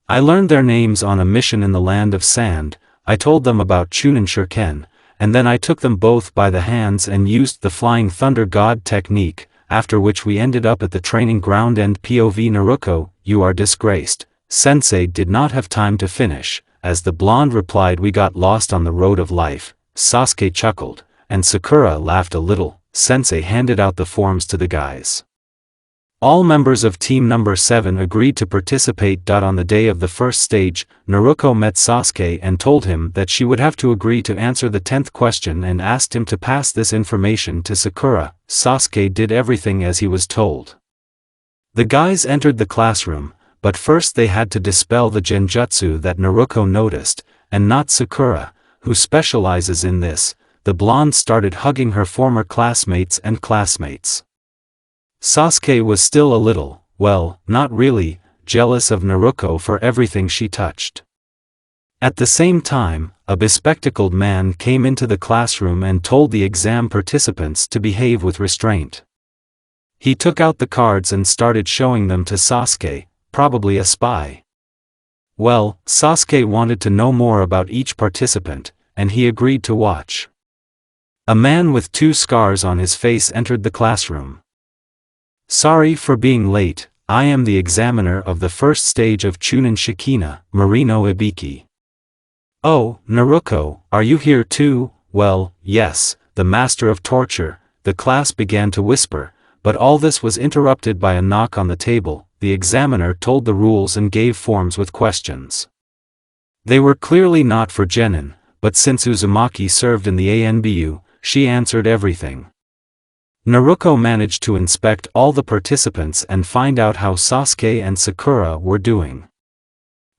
I learned their names on a mission in the land of sand. I told them about Chunin Shuriken, and then I took them both by the hands and used the Flying Thunder God technique, after which we ended up at the training ground. And POV Naruto, you are disgraced. Sensei did not have time to finish, as the blonde replied, we got lost on the road of life. Sasuke chuckled, and Sakura laughed a little. Sensei handed out the forms to the guys. All members of team number 7 agreed to participate. On the day of the first stage, Naruto met Sasuke and told him that she would have to agree to answer the 10th question and asked him to pass this information to Sakura. Sasuke did everything as he was told. The guys entered the classroom, but first they had to dispel the genjutsu that Naruto noticed, and not Sakura, who specializes in this. The blonde started hugging her former classmates and classmates. Sasuke was still a little, well, not really, jealous of Naruto for everything she touched. At the same time, a bespectacled man came into the classroom and told the exam participants to behave with restraint. He took out the cards and started showing them to Sasuke, probably a spy. Well, Sasuke wanted to know more about each participant, and he agreed to watch. A man with 2 scars on his face entered the classroom. Sorry for being late, I am the examiner of the first stage of Chunin Shikina, Marino Ibiki. Oh, Naruto, are you here too? Well, yes, the master of torture. The class began to whisper, but all this was interrupted by a knock on the table. The examiner told the rules and gave forms with questions. They were clearly not for genin, but since Uzumaki served in the ANBU, she answered everything. Naruto managed to inspect all the participants and find out how Sasuke and Sakura were doing.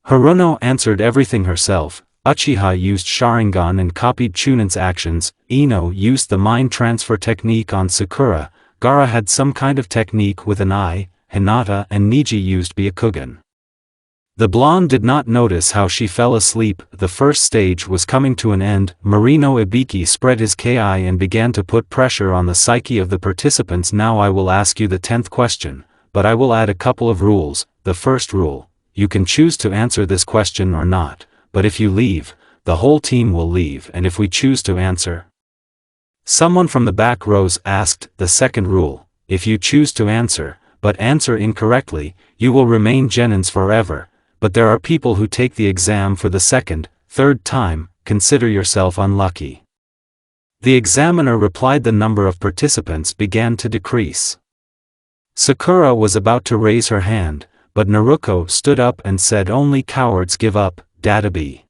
Haruno answered everything herself. Uchiha used Sharingan and copied Chunin's actions. Ino used the mind transfer technique on Sakura. Gaara had some kind of technique with an eye. Hinata and Niji used Byakugan. The blonde did not notice how she fell asleep. The first stage was coming to an end. Marino Ibiki spread his ki and began to put pressure on the psyche of the participants. Now I will ask you the 10th question, but I will add a couple of rules. The first rule, you can choose to answer this question or not, but if you leave, the whole team will leave. And if we choose to answer? Someone from the back rows asked. The second rule, if you choose to answer, but answer incorrectly, you will remain genins forever. But there are people who take the exam for the second, third time, consider yourself unlucky. The examiner replied. The number of participants began to decrease. Sakura was about to raise her hand, but Naruto stood up and said, only cowards give up, Dadabi.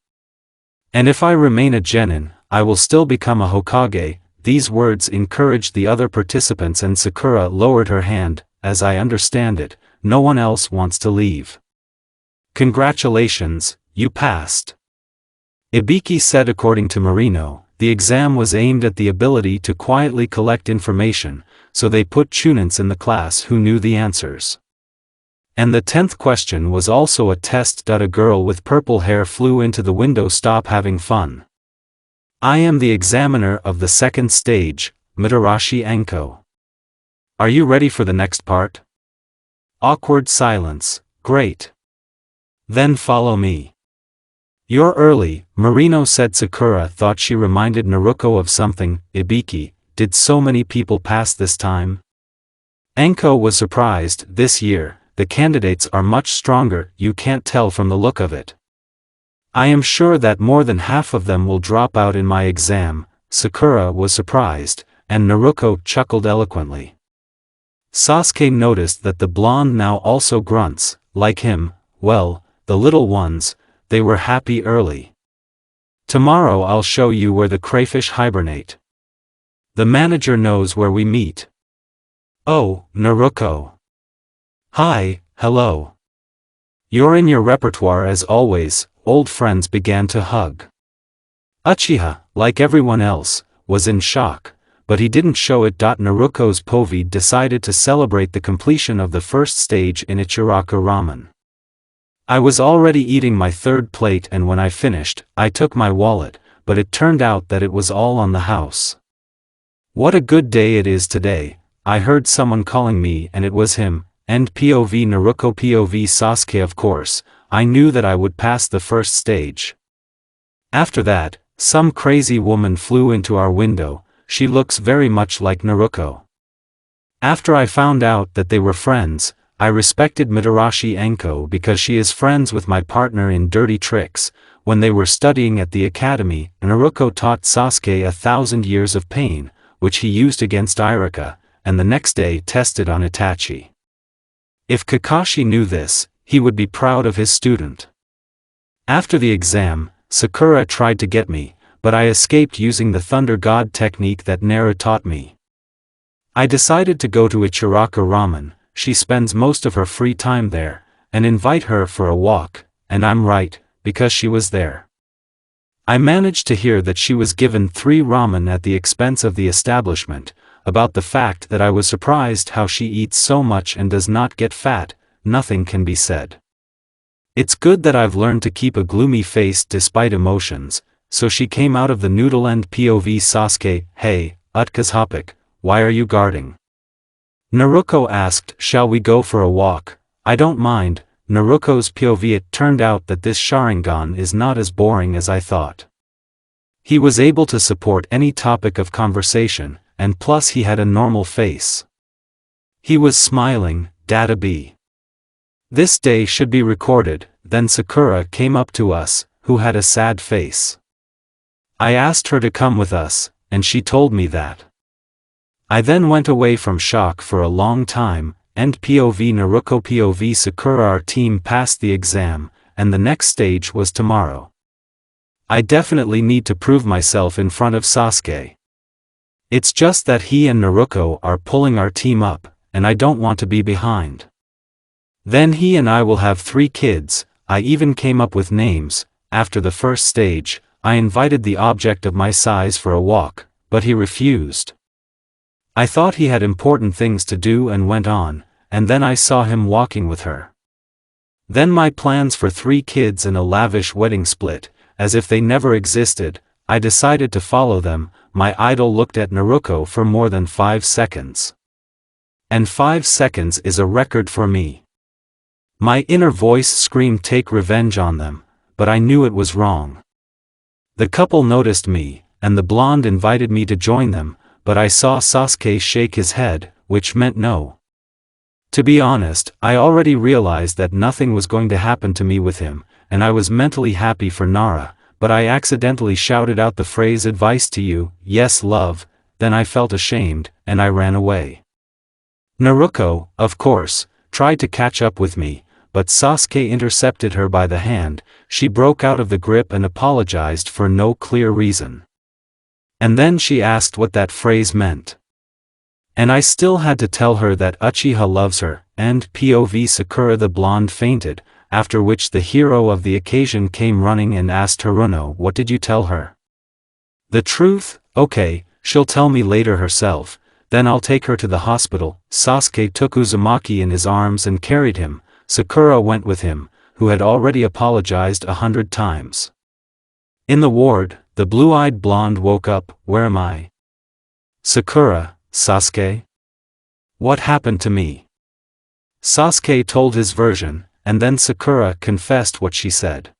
And if I remain a genin, I will still become a Hokage. These words encouraged the other participants and Sakura lowered her hand. As I understand it, no one else wants to leave. Congratulations, you passed. Ibiki said. According to Marino, the exam was aimed at the ability to quietly collect information, so they put Chunins in the class who knew the answers. And the 10th question was also a test. A girl with purple hair flew into the window. Stop having fun. I am the examiner of the second stage, Mitarashi Anko. Are you ready for the next part? Awkward silence. Great. Then follow me. You're early, Marino said. Sakura thought she reminded Naruto of something. Ibiki, did so many people pass this time? Anko was surprised. This year, the candidates are much stronger. You can't tell from the look of it. I am sure that more than half of them will drop out in my exam. Sakura was surprised, and Naruto chuckled eloquently. Sasuke noticed that the blonde now also grunts, like him. Well, the little ones, they were happy early. Tomorrow I'll show you where the crayfish hibernate. The manager knows where we meet. Oh, Naruto. Hi, hello. You're in your repertoire as always. Old friends began to hug. Uchiha, like everyone else, was in shock, but he didn't show it. Naruto's povey decided to celebrate the completion of the first stage in Ichiraku ramen. I was already eating my third plate, and when I finished, I took my wallet, but it turned out that it was all on the house. What a good day it is today, I heard someone calling me, and it was him. End POV Naruto POV Sasuke. Of course, I knew that I would pass the first stage. After that, some crazy woman flew into our window. She looks very much like Naruto. After I found out that they were friends, I respected Mitarashi Enko because she is friends with my partner in dirty tricks. When they were studying at the academy, Naruto taught Sasuke 1,000 years of pain, which he used against Iruka, and the next day tested on Itachi. If Kakashi knew this, he would be proud of his student. After the exam, Sakura tried to get me, but I escaped using the Thunder God technique that Naruto taught me. I decided to go to Ichiraku ramen. She spends most of her free time there, and invite her for a walk, and I'm right, because she was there. I managed to hear that she was given 3 ramen at the expense of the establishment. About the fact that I was surprised how she eats so much and does not get fat, nothing can be said. It's good that I've learned to keep a gloomy face despite emotions, so she came out of the noodle. End POV Sasuke. Hey, Utkazhopik, why are you guarding? Naruto asked. Shall we go for a walk? I don't mind. Naruto's POV. It turned out that this Sharingan is not as boring as I thought. He was able to support any topic of conversation, and plus he had a normal face. He was smiling. Data B. This day should be recorded. Then Sakura came up to us, who had a sad face. I asked her to come with us, and she told me that. I then went away from shock for a long time. End POV Naruto POV Sakura. Our team passed the exam, and the next stage was tomorrow. I definitely need to prove myself in front of Sasuke. It's just that he and Naruto are pulling our team up, and I don't want to be behind. Then he and I will have 3 kids. I even came up with names. After the first stage, I invited the object of my size for a walk, but he refused. I thought he had important things to do and went on, and then I saw him walking with her. Then my plans for 3 kids and a lavish wedding split, as if they never existed. I decided to follow them. My idol looked at Naruto for more than 5 seconds. And 5 seconds is a record for me. My inner voice screamed take revenge on them, but I knew it was wrong. The couple noticed me, and the blonde invited me to join them, but I saw Sasuke shake his head, which meant no. To be honest, I already realized that nothing was going to happen to me with him, and I was mentally happy for Nara, but I accidentally shouted out the phrase advice to you, yes love, then I felt ashamed, and I ran away. Naruto, of course, tried to catch up with me, but Sasuke intercepted her by the hand. She broke out of the grip and apologized for no clear reason. And then she asked what that phrase meant. And I still had to tell her that Uchiha loves her. End POV Sakura. The blonde fainted, after which the hero of the occasion came running and asked Haruno, what did you tell her? The truth? Okay, she'll tell me later herself, then I'll take her to the hospital. Sasuke took Uzumaki in his arms and carried him. Sakura went with him, who had already apologized 100 times. In the ward, the blue-eyed blonde woke up. Where am I? Sakura, Sasuke? What happened to me? Sasuke told his version, and then Sakura confessed what she said.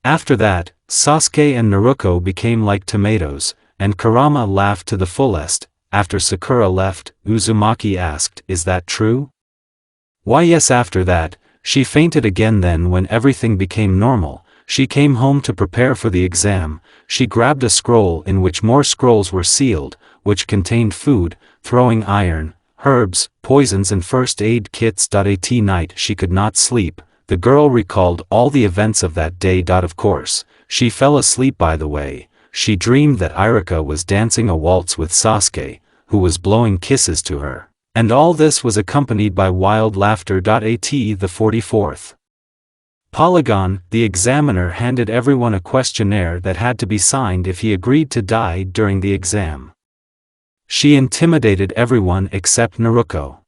After that, Sasuke and Naruto became like tomatoes, and Kurama laughed to the fullest. After Sakura left, Uzumaki asked, is that true? Why yes. After that, she fainted again. Then when everything became normal, she came home to prepare for the exam. She grabbed a scroll in which more scrolls were sealed, which contained food, throwing iron, herbs, poisons and first aid kits. At night she could not sleep. The girl recalled all the events of that day. Of course, she fell asleep. By the way, she dreamed that Iruka was dancing a waltz with Sasuke, who was blowing kisses to her. And all this was accompanied by wild laughter. At the 44th Polygon, the examiner handed everyone a questionnaire that had to be signed if he agreed to die during the exam. She intimidated everyone except Naruto.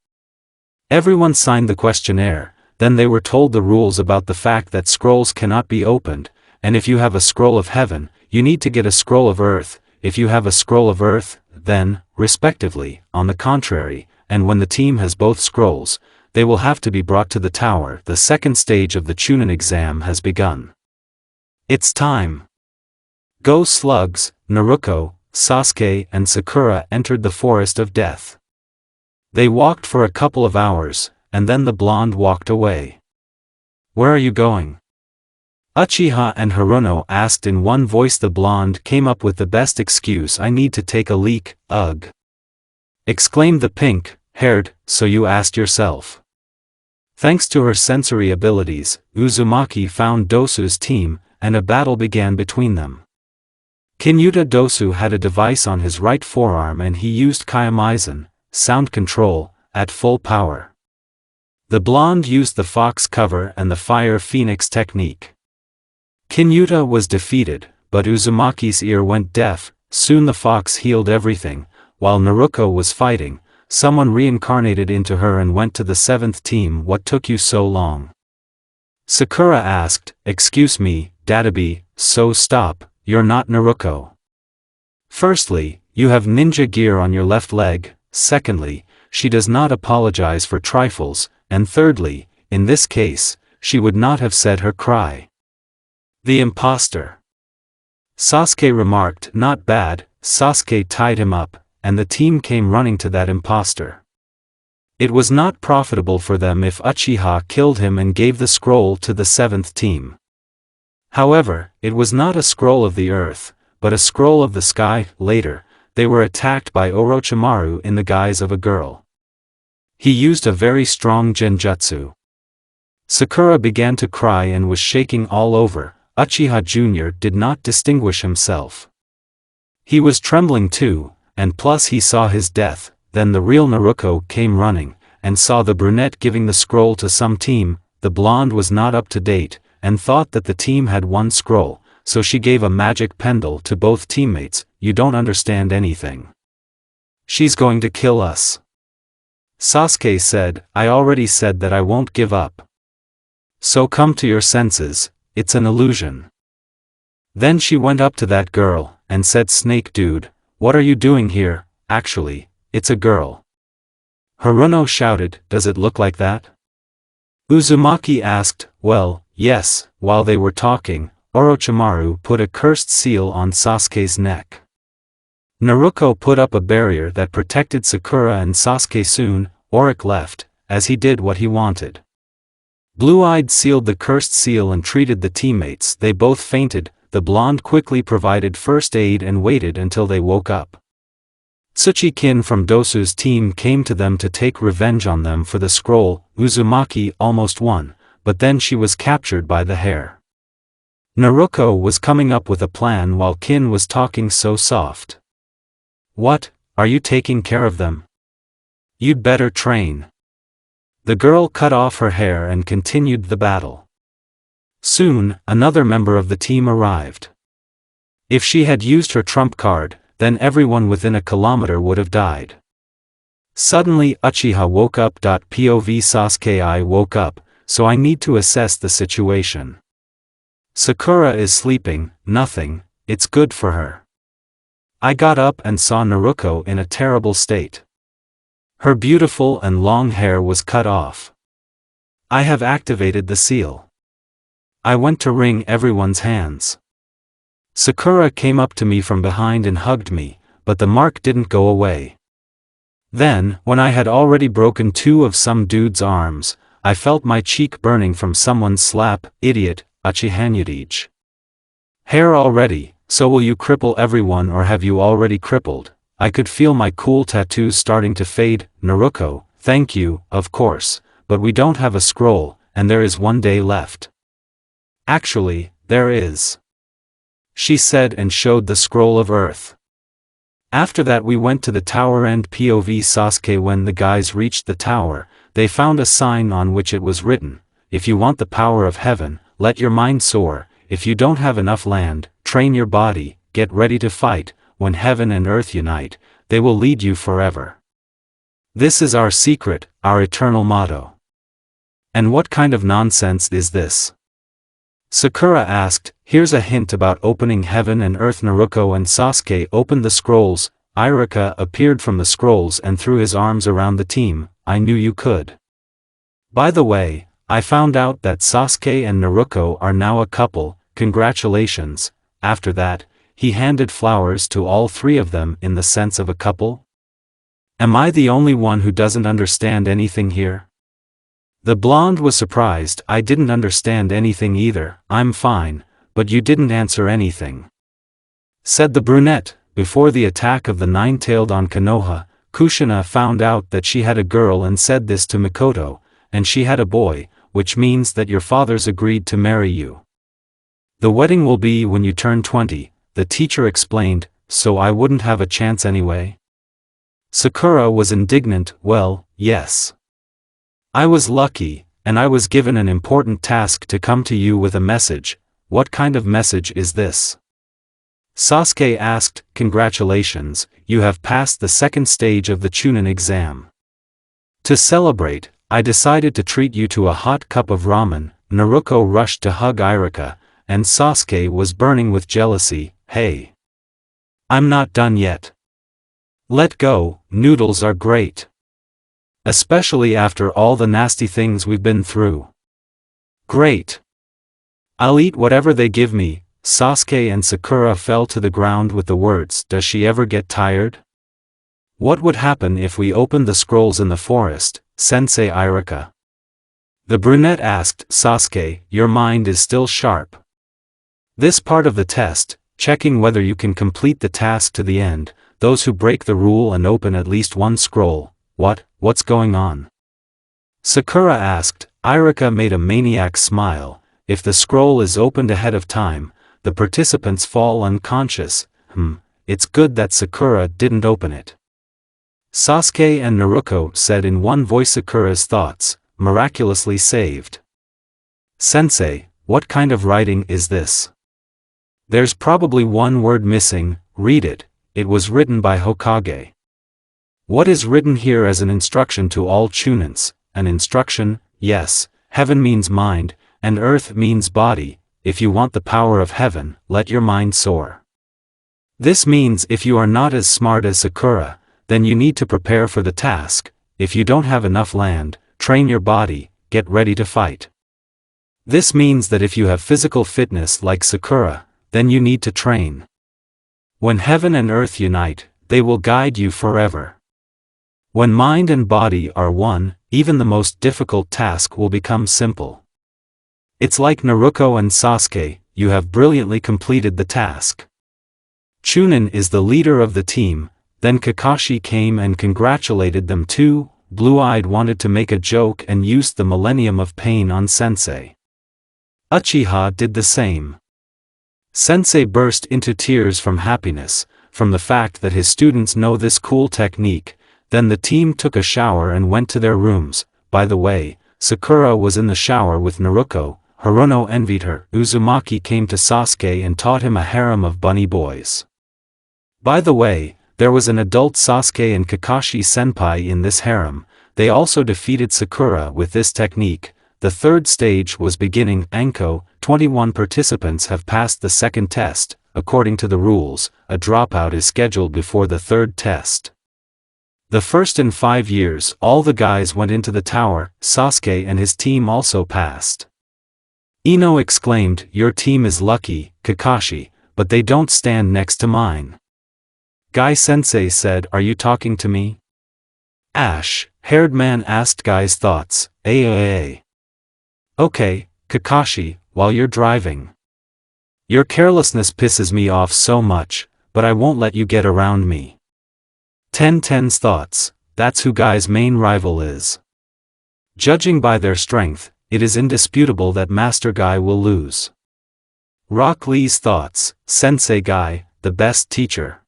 Everyone signed the questionnaire, then they were told the rules about the fact that scrolls cannot be opened, and if you have a scroll of heaven, you need to get a scroll of earth, if you have a scroll of earth, then, respectively, on the contrary, and when the team has both scrolls, they will have to be brought to the tower. The second stage of the Chunin exam has begun. It's time. Go slugs, Naruto, Sasuke and Sakura entered the forest of death. They walked for a couple of hours, and then the blonde walked away. Where are you going? Uchiha and Haruno asked in one voice. The blonde came up with the best excuse. I need to take a leak, ugh. Exclaimed the pink-haired, so you asked yourself. Thanks to her sensory abilities, Uzumaki found Dosu's team, and a battle began between them. Kinyuta Dosu had a device on his right forearm and he used Kaiamizan, sound control, at full power. The blonde used the fox cover and the fire phoenix technique. Kinyuta was defeated, but Uzumaki's ear went deaf. Soon the fox healed everything. While Naruto was fighting, someone reincarnated into her and went to the 7th team. What took you so long? Sakura asked. Excuse me, Dadabi, so stop, you're not Naruto. Firstly, you have ninja gear on your left leg, secondly, she does not apologize for trifles, and thirdly, in this case, she would not have said her cry. The imposter. Sasuke remarked. Not bad. Sasuke tied him up, and the team came running to that imposter. It was not profitable for them if Uchiha killed him and gave the scroll to the 7th team. However, it was not a scroll of the earth, but a scroll of the sky. Later, they were attacked by Orochimaru in the guise of a girl. He used a very strong genjutsu. Sakura began to cry and was shaking all over. Uchiha Jr. did not distinguish himself. He was trembling too, and plus he saw his death. Then the real Naruto came running, and saw the brunette giving the scroll to some team. The blonde was not up to date, and thought that the team had one scroll, so she gave a magic pendle to both teammates. You don't understand anything. She's going to kill us. Sasuke said. I already said that I won't give up. So come to your senses, it's an illusion. Then she went up to that girl, and said, Snake dude, what are you doing here? Actually, it's a girl. Haruno shouted, does it look like that? Uzumaki asked, well, yes. While they were talking, Orochimaru put a cursed seal on Sasuke's neck. Naruto put up a barrier that protected Sakura and Sasuke. Soon, Auric left, as he did what he wanted. Blue-Eyed sealed the cursed seal and treated the teammates. They both fainted. The blonde quickly provided first aid and waited until they woke up. Tsuchikin from Dosu's team came to them to take revenge on them for the scroll. Uzumaki almost won, but then she was captured by the hair. Naruto was coming up with a plan while Kin was talking so soft. What, are you taking care of them? You'd better train. The girl cut off her hair and continued the battle. Soon, another member of the team arrived. If she had used her trump card, then everyone within a kilometer would have died. Suddenly Uchiha woke up. POV Sasuke. I woke up, so I need to assess the situation. Sakura is sleeping. Nothing, it's good for her. I got up and saw Naruto in a terrible state. Her beautiful and long hair was cut off. I have activated the seal. I went to wring everyone's hands. Sakura came up to me from behind and hugged me, but the mark didn't go away. Then, when I had already broken 2 of some dude's arms, I felt my cheek burning from someone's slap. Idiot, Uchiha. Hair already, so will you cripple everyone or have you already crippled? I could feel my cool tattoos starting to fade. Naruto, thank you, of course, but we don't have a scroll, and there is 1 day left. Actually, there is. She said and showed the scroll of earth. After that we went to the tower end. POV Sasuke. When the guys reached the tower, they found a sign on which it was written, if you want the power of heaven, let your mind soar. If you don't have enough land, train your body, get ready to fight. When heaven and earth unite, they will lead you forever. This is our secret, our eternal motto. And what kind of nonsense is this? Sakura asked. Here's a hint about opening heaven and earth. Naruto and Sasuke opened the scrolls. Iruka appeared from the scrolls and threw his arms around the team. I knew you could. By the way, I found out that Sasuke and Naruto are now a couple. Congratulations. After that, he handed flowers to all three of them in the sense of a couple. Am I the only one who doesn't understand anything here? The blonde was surprised. I didn't understand anything either. I'm fine, but you didn't answer anything, said the brunette. Before the attack of the nine-tailed on Konoha, Kushina found out that she had a girl and said this to Mikoto, and she had a boy, which means that your fathers agreed to marry you. The wedding will be when you turn 20, the teacher explained, so I wouldn't have a chance anyway? Sakura was indignant. Well, yes. I was lucky, and I was given an important task to come to you with a message. What kind of message is this? Sasuke asked. Congratulations, you have passed the second stage of the Chunin exam. To celebrate, I decided to treat you to a hot cup of ramen. Naruto rushed to hug Iruka, and Sasuke was burning with jealousy. Hey! I'm not done yet. Let go, noodles are great. Especially after all the nasty things we've been through. Great. I'll eat whatever they give me. Sasuke and Sakura fell to the ground with the words, does she ever get tired? What would happen if we opened the scrolls in the forest, Sensei Iruka? The brunette asked. Sasuke, your mind is still sharp. This part of the test, checking whether you can complete the task to the end, those who break the rule and open at least one scroll. What's going on? Sakura asked. Iruka made a maniac smile. If the scroll is opened ahead of time, the participants fall unconscious. It's good that Sakura didn't open it. Sasuke and Naruto said in one voice. Sakura's thoughts, miraculously saved. Sensei, what kind of writing is this? There's probably one word missing. Read it. It was written by Hokage. What is written here as an instruction to all Chunins? An instruction? Yes, heaven means mind, and earth means body. If you want the power of heaven, let your mind soar. This means if you are not as smart as Sakura, then you need to prepare for the task. If you don't have enough land, train your body, get ready to fight. This means that if you have physical fitness like Sakura, then you need to train. When heaven and earth unite, they will guide you forever. When mind and body are one, even the most difficult task will become simple. It's like Naruto and Sasuke, you have brilliantly completed the task. Chunin is the leader of the team. Then Kakashi came and congratulated them too. Blue-eyed wanted to make a joke and used the Millennium of Pain on Sensei. Uchiha did the same. Sensei burst into tears from happiness, from the fact that his students know this cool technique. Then the team took a shower and went to their rooms. By the way, Sakura was in the shower with Naruto. Haruno envied her. Uzumaki came to Sasuke and taught him a harem of bunny boys. By the way, there was an adult Sasuke and Kakashi senpai in this harem. They also defeated Sakura with this technique. The third stage was beginning. Anko, 21 participants have passed the second test. According to the rules, a dropout is scheduled before the third test. The first in 5 years, all the guys went into the tower. Sasuke and his team also passed. Ino exclaimed, your team is lucky, Kakashi, but they don't stand next to mine. Guy Sensei said, are you talking to me? Ash-haired man asked Guy's thoughts. Okay, Kakashi, while you're driving. Your carelessness pisses me off so much, but I won't let you get around me. 10's thoughts, that's who Guy's main rival is. Judging by their strength, it is indisputable that Master Guy will lose. Rock Lee's thoughts, Sensei Guy, the best teacher.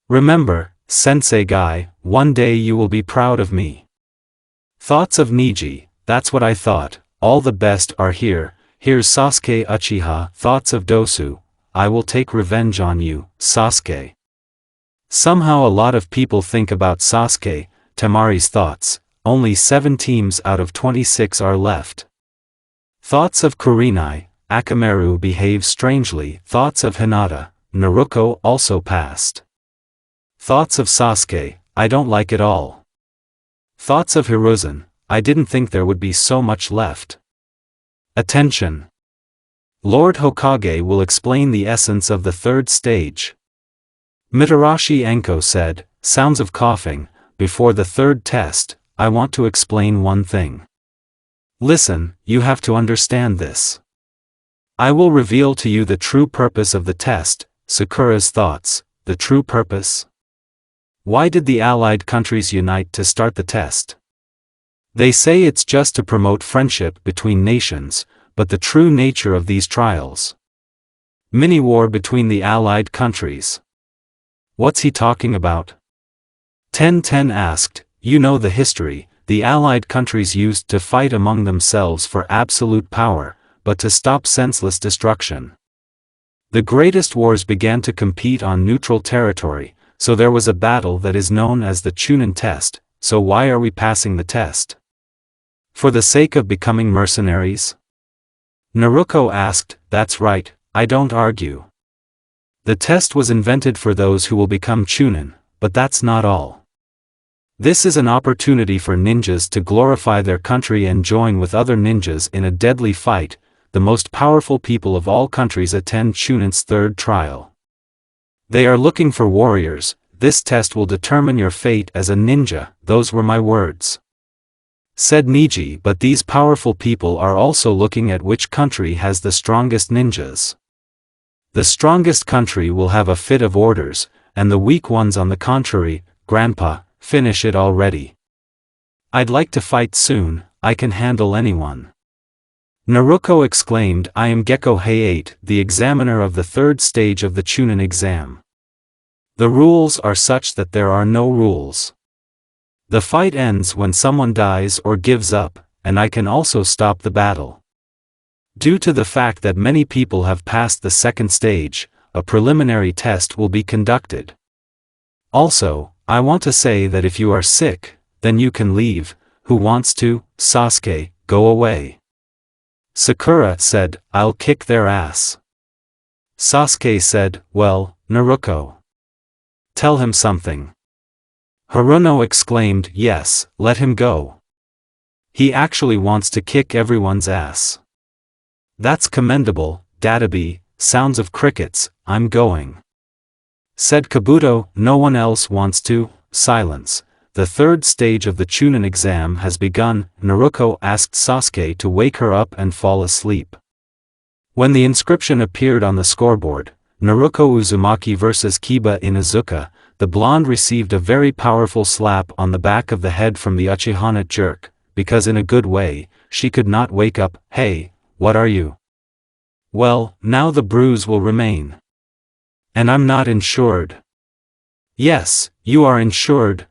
Remember, Sensei Guy, one day you will be proud of me. Thoughts of Niji, that's what I thought, all the best are here, here's Sasuke Uchiha, thoughts of Dosu, I will take revenge on you, Sasuke. Somehow a lot of people think about Sasuke, Temari's thoughts, only 7 teams out of 26 are left. Thoughts of Kurenai, Akamaru behaves strangely, thoughts of Hinata, Naruto also passed. Thoughts of Sasuke, I don't like it all. Thoughts of Hiruzen, I didn't think there would be so much left. Attention! Lord Hokage will explain the essence of the 3rd stage. Mitarashi Enko said, sounds of coughing, before the 3rd test, I want to explain one thing. Listen, you have to understand this. I will reveal to you the true purpose of the test, Sakura's thoughts, the true purpose. Why did the allied countries unite to start the test? They say it's just to promote friendship between nations, but the true nature of these trials. Mini-war between the allied countries. What's he talking about? 1010 asked, you know the history, the allied countries used to fight among themselves for absolute power, but to stop senseless destruction. The greatest wars began to compete on neutral territory, so there was a battle that is known as the Chunin test, so why are we passing the test? For the sake of becoming mercenaries? Naruto asked, that's right, I don't argue. The test was invented for those who will become Chunin, but that's not all. This is an opportunity for ninjas to glorify their country and join with other ninjas in a deadly fight. The most powerful people of all countries attend Chunin's 3rd trial. They are looking for warriors. This test will determine your fate as a ninja, those were my words. Said Niji, but these powerful people are also looking at which country has the strongest ninjas. The strongest country will have a fit of orders, and the weak ones on the contrary, Grandpa, finish it already. I'd like to fight soon, I can handle anyone. Naruto exclaimed, I am Gekko Heiate, the examiner of the 3rd stage of the Chunin exam. The rules are such that there are no rules. The fight ends when someone dies or gives up, and I can also stop the battle. Due to the fact that many people have passed the 2nd stage, a preliminary test will be conducted. Also, I want to say that if you are sick, then you can leave. Who wants to? Sasuke, go away. Sakura said, I'll kick their ass. Sasuke said, well, Naruto. Tell him something. Haruno exclaimed, yes, let him go. He actually wants to kick everyone's ass. That's commendable, Dadabi, sounds of crickets, I'm going. Said Kabuto, no one else wants to, silence. The 3rd stage of the Chunin exam has begun. Naruto asked Sasuke to wake her up and fall asleep. When the inscription appeared on the scoreboard, Naruto Uzumaki vs Kiba Inuzuka, the blonde received a very powerful slap on the back of the head from the Uchiha jerk, because in a good way, she could not wake up. Hey, what are you? Well, now the bruise will remain. And I'm not insured. Yes, you are insured.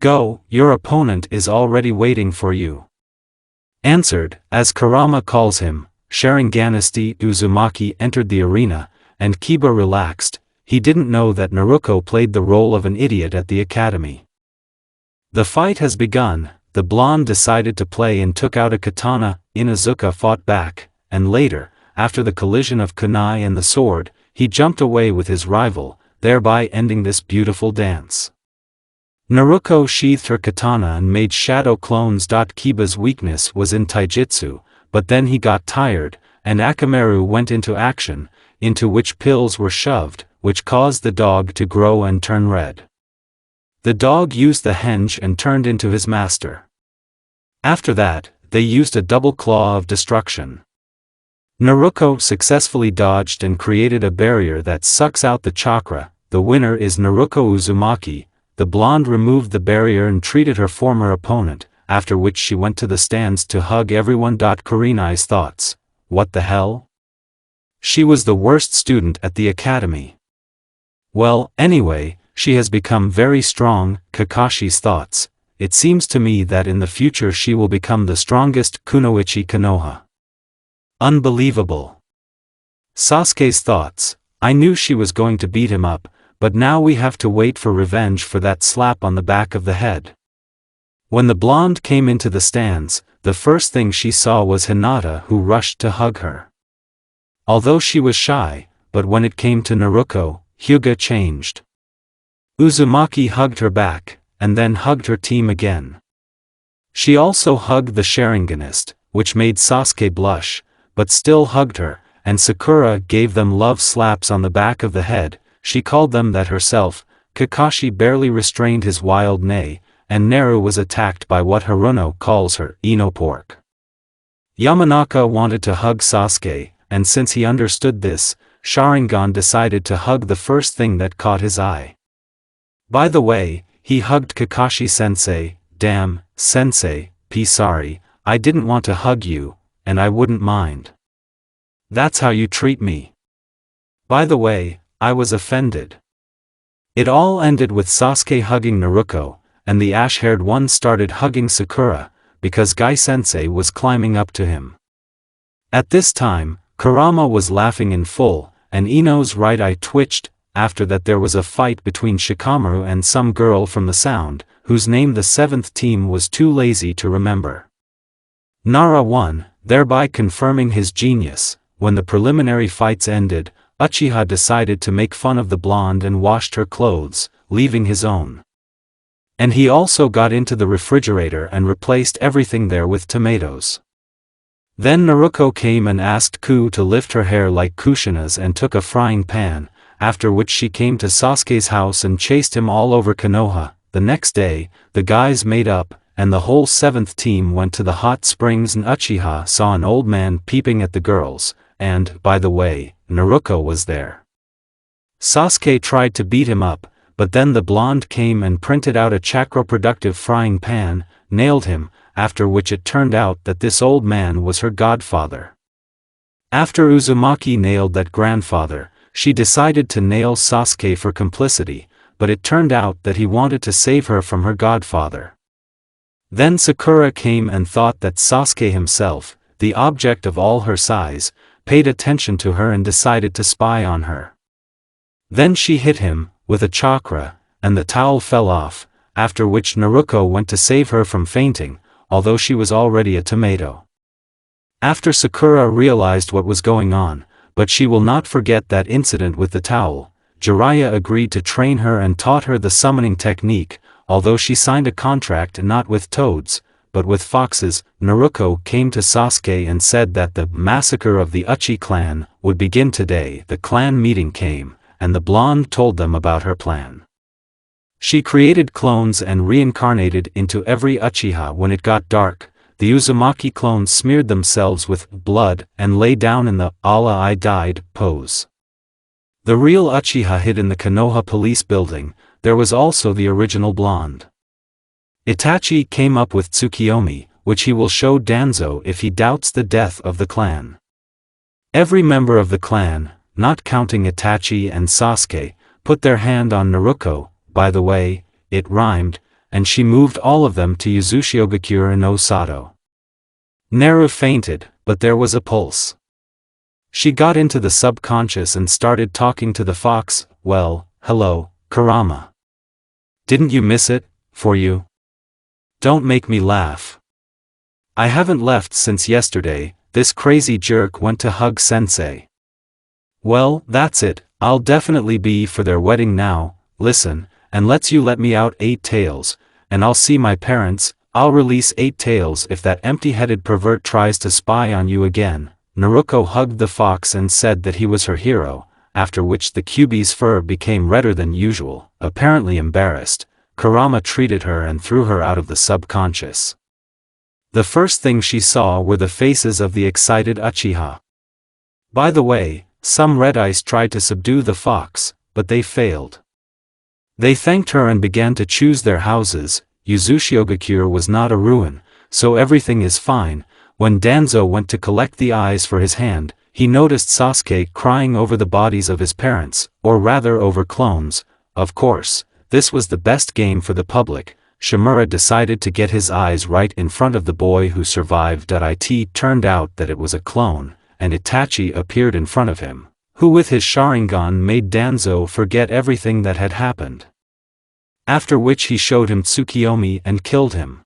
Go, your opponent is already waiting for you. Answered, as Kurama calls him, Sharinganisti Uzumaki entered the arena, and Kiba relaxed. He didn't know that Naruto played the role of an idiot at the academy. The fight has begun. The blonde decided to play and took out a katana. Inuzuka fought back, and later, after the collision of kunai and the sword, he jumped away with his rival, thereby ending this beautiful dance. Naruto sheathed her katana and made shadow clones. Kiba's weakness was in taijutsu, but then he got tired, and Akamaru went into action, into which pills were shoved, which caused the dog to grow and turn red. The dog used the henge and turned into his master. After that, they used a double claw of destruction. Naruto successfully dodged and created a barrier that sucks out the chakra. The winner is Naruto Uzumaki. The blonde removed the barrier and treated her former opponent, after which she went to the stands to hug everyone. Kurenai's thoughts. What the hell? She was the worst student at the academy. Well, anyway, she has become very strong. Kakashi's thoughts. It seems to me that in the future she will become the strongest. Kunoichi Konoha. Unbelievable. Sasuke's thoughts. I knew she was going to beat him up, but now we have to wait for revenge for that slap on the back of the head. When the blonde came into the stands, the first thing she saw was Hinata, who rushed to hug her. Although she was shy, but when it came to Naruto, Hyuga changed. Uzumaki hugged her back, and then hugged her team again. She also hugged the Sharinganist, which made Sasuke blush, but still hugged her, and Sakura gave them love slaps on the back of the head. She called them that herself. Kakashi barely restrained his wild neigh, and Naru was attacked by what Haruno calls her Inopork. Yamanaka wanted to hug Sasuke, and since he understood this, Sharingan decided to hug the first thing that caught his eye. By the way, he hugged Kakashi-sensei. Damn, sensei, sorry, I didn't want to hug you, and I wouldn't mind. That's how you treat me. By the way, I was offended. It all ended with Sasuke hugging Naruto, and the ash-haired one started hugging Sakura, because Gai-sensei was climbing up to him. At this time, Kurama was laughing in full, and Ino's right eye twitched. After that there was a fight between Shikamaru and some girl from the Sound, whose name the 7th team was too lazy to remember. Nara won, thereby confirming his genius. When the preliminary fights ended, Uchiha decided to make fun of the blonde and washed her clothes, leaving his own. And he also got into the refrigerator and replaced everything there with tomatoes. Then Naruto came and asked Ku to lift her hair like Kushina's and took a frying pan, after which she came to Sasuke's house and chased him all over Konoha. The next day, the guys made up, and the whole 7th team went to the hot springs, and Uchiha saw an old man peeping at the girls, and, by the way, Naruto was there. Sasuke tried to beat him up, but then the blonde came and printed out a chakra-productive frying pan, nailed him, after which it turned out that this old man was her godfather. After Uzumaki nailed that grandfather, she decided to nail Sasuke for complicity, but it turned out that he wanted to save her from her godfather. Then Sakura came and thought that Sasuke himself, the object of all her sighs, paid attention to her and decided to spy on her. Then she hit him with a chakra, and the towel fell off, after which Naruto went to save her from fainting, although she was already a tomato. After Sakura realized what was going on, but she will not forget that incident with the towel, Jiraiya agreed to train her and taught her the summoning technique, although she signed a contract not with toads, but with foxes. Naruto came to Sasuke and said that the massacre of the Uchi clan would begin today. The clan meeting came, and the blonde told them about her plan. She created clones and reincarnated into every Uchiha. When it got dark, the Uzumaki clones smeared themselves with blood and lay down in the "Allah I died" pose. The real Uchiha hid in the Konoha police building. There was also the original blonde. Itachi came up with Tsukiyomi, which he will show Danzo if he doubts the death of the clan. Every member of the clan, not counting Itachi and Sasuke, put their hand on Naruto. By the way, it rhymed, and she moved all of them to Yuzushiogakure no Sato. Naru fainted, but there was a pulse. She got into the subconscious and started talking to the fox. Well, hello, Kurama. Didn't you miss it, for you? Don't make me laugh. I haven't left since yesterday. This crazy jerk went to hug Sensei. Well, that's it, I'll definitely be for their wedding now. Listen, and let me out 8 tails, and I'll see my parents. I'll release 8 tails if that empty-headed pervert tries to spy on you again. Naruto hugged the fox and said that he was her hero, after which the Kyuubi's fur became redder than usual. Apparently embarrassed, Kurama treated her and threw her out of the subconscious. The first thing she saw were the faces of the excited Uchiha. By the way, some Red Eyes tried to subdue the fox, but they failed. They thanked her and began to choose their houses. Yuzushiogakure was not a ruin, so everything is fine. When Danzo went to collect the eyes for his hand, he noticed Sasuke crying over the bodies of his parents, or rather over clones. Of course, this was the best game for the public. Shimura decided to get his eyes right in front of the boy who survived. It turned out that it was a clone, and Itachi appeared in front of him, who with his Sharingan made Danzo forget everything that had happened. After which he showed him Tsukiyomi and killed him.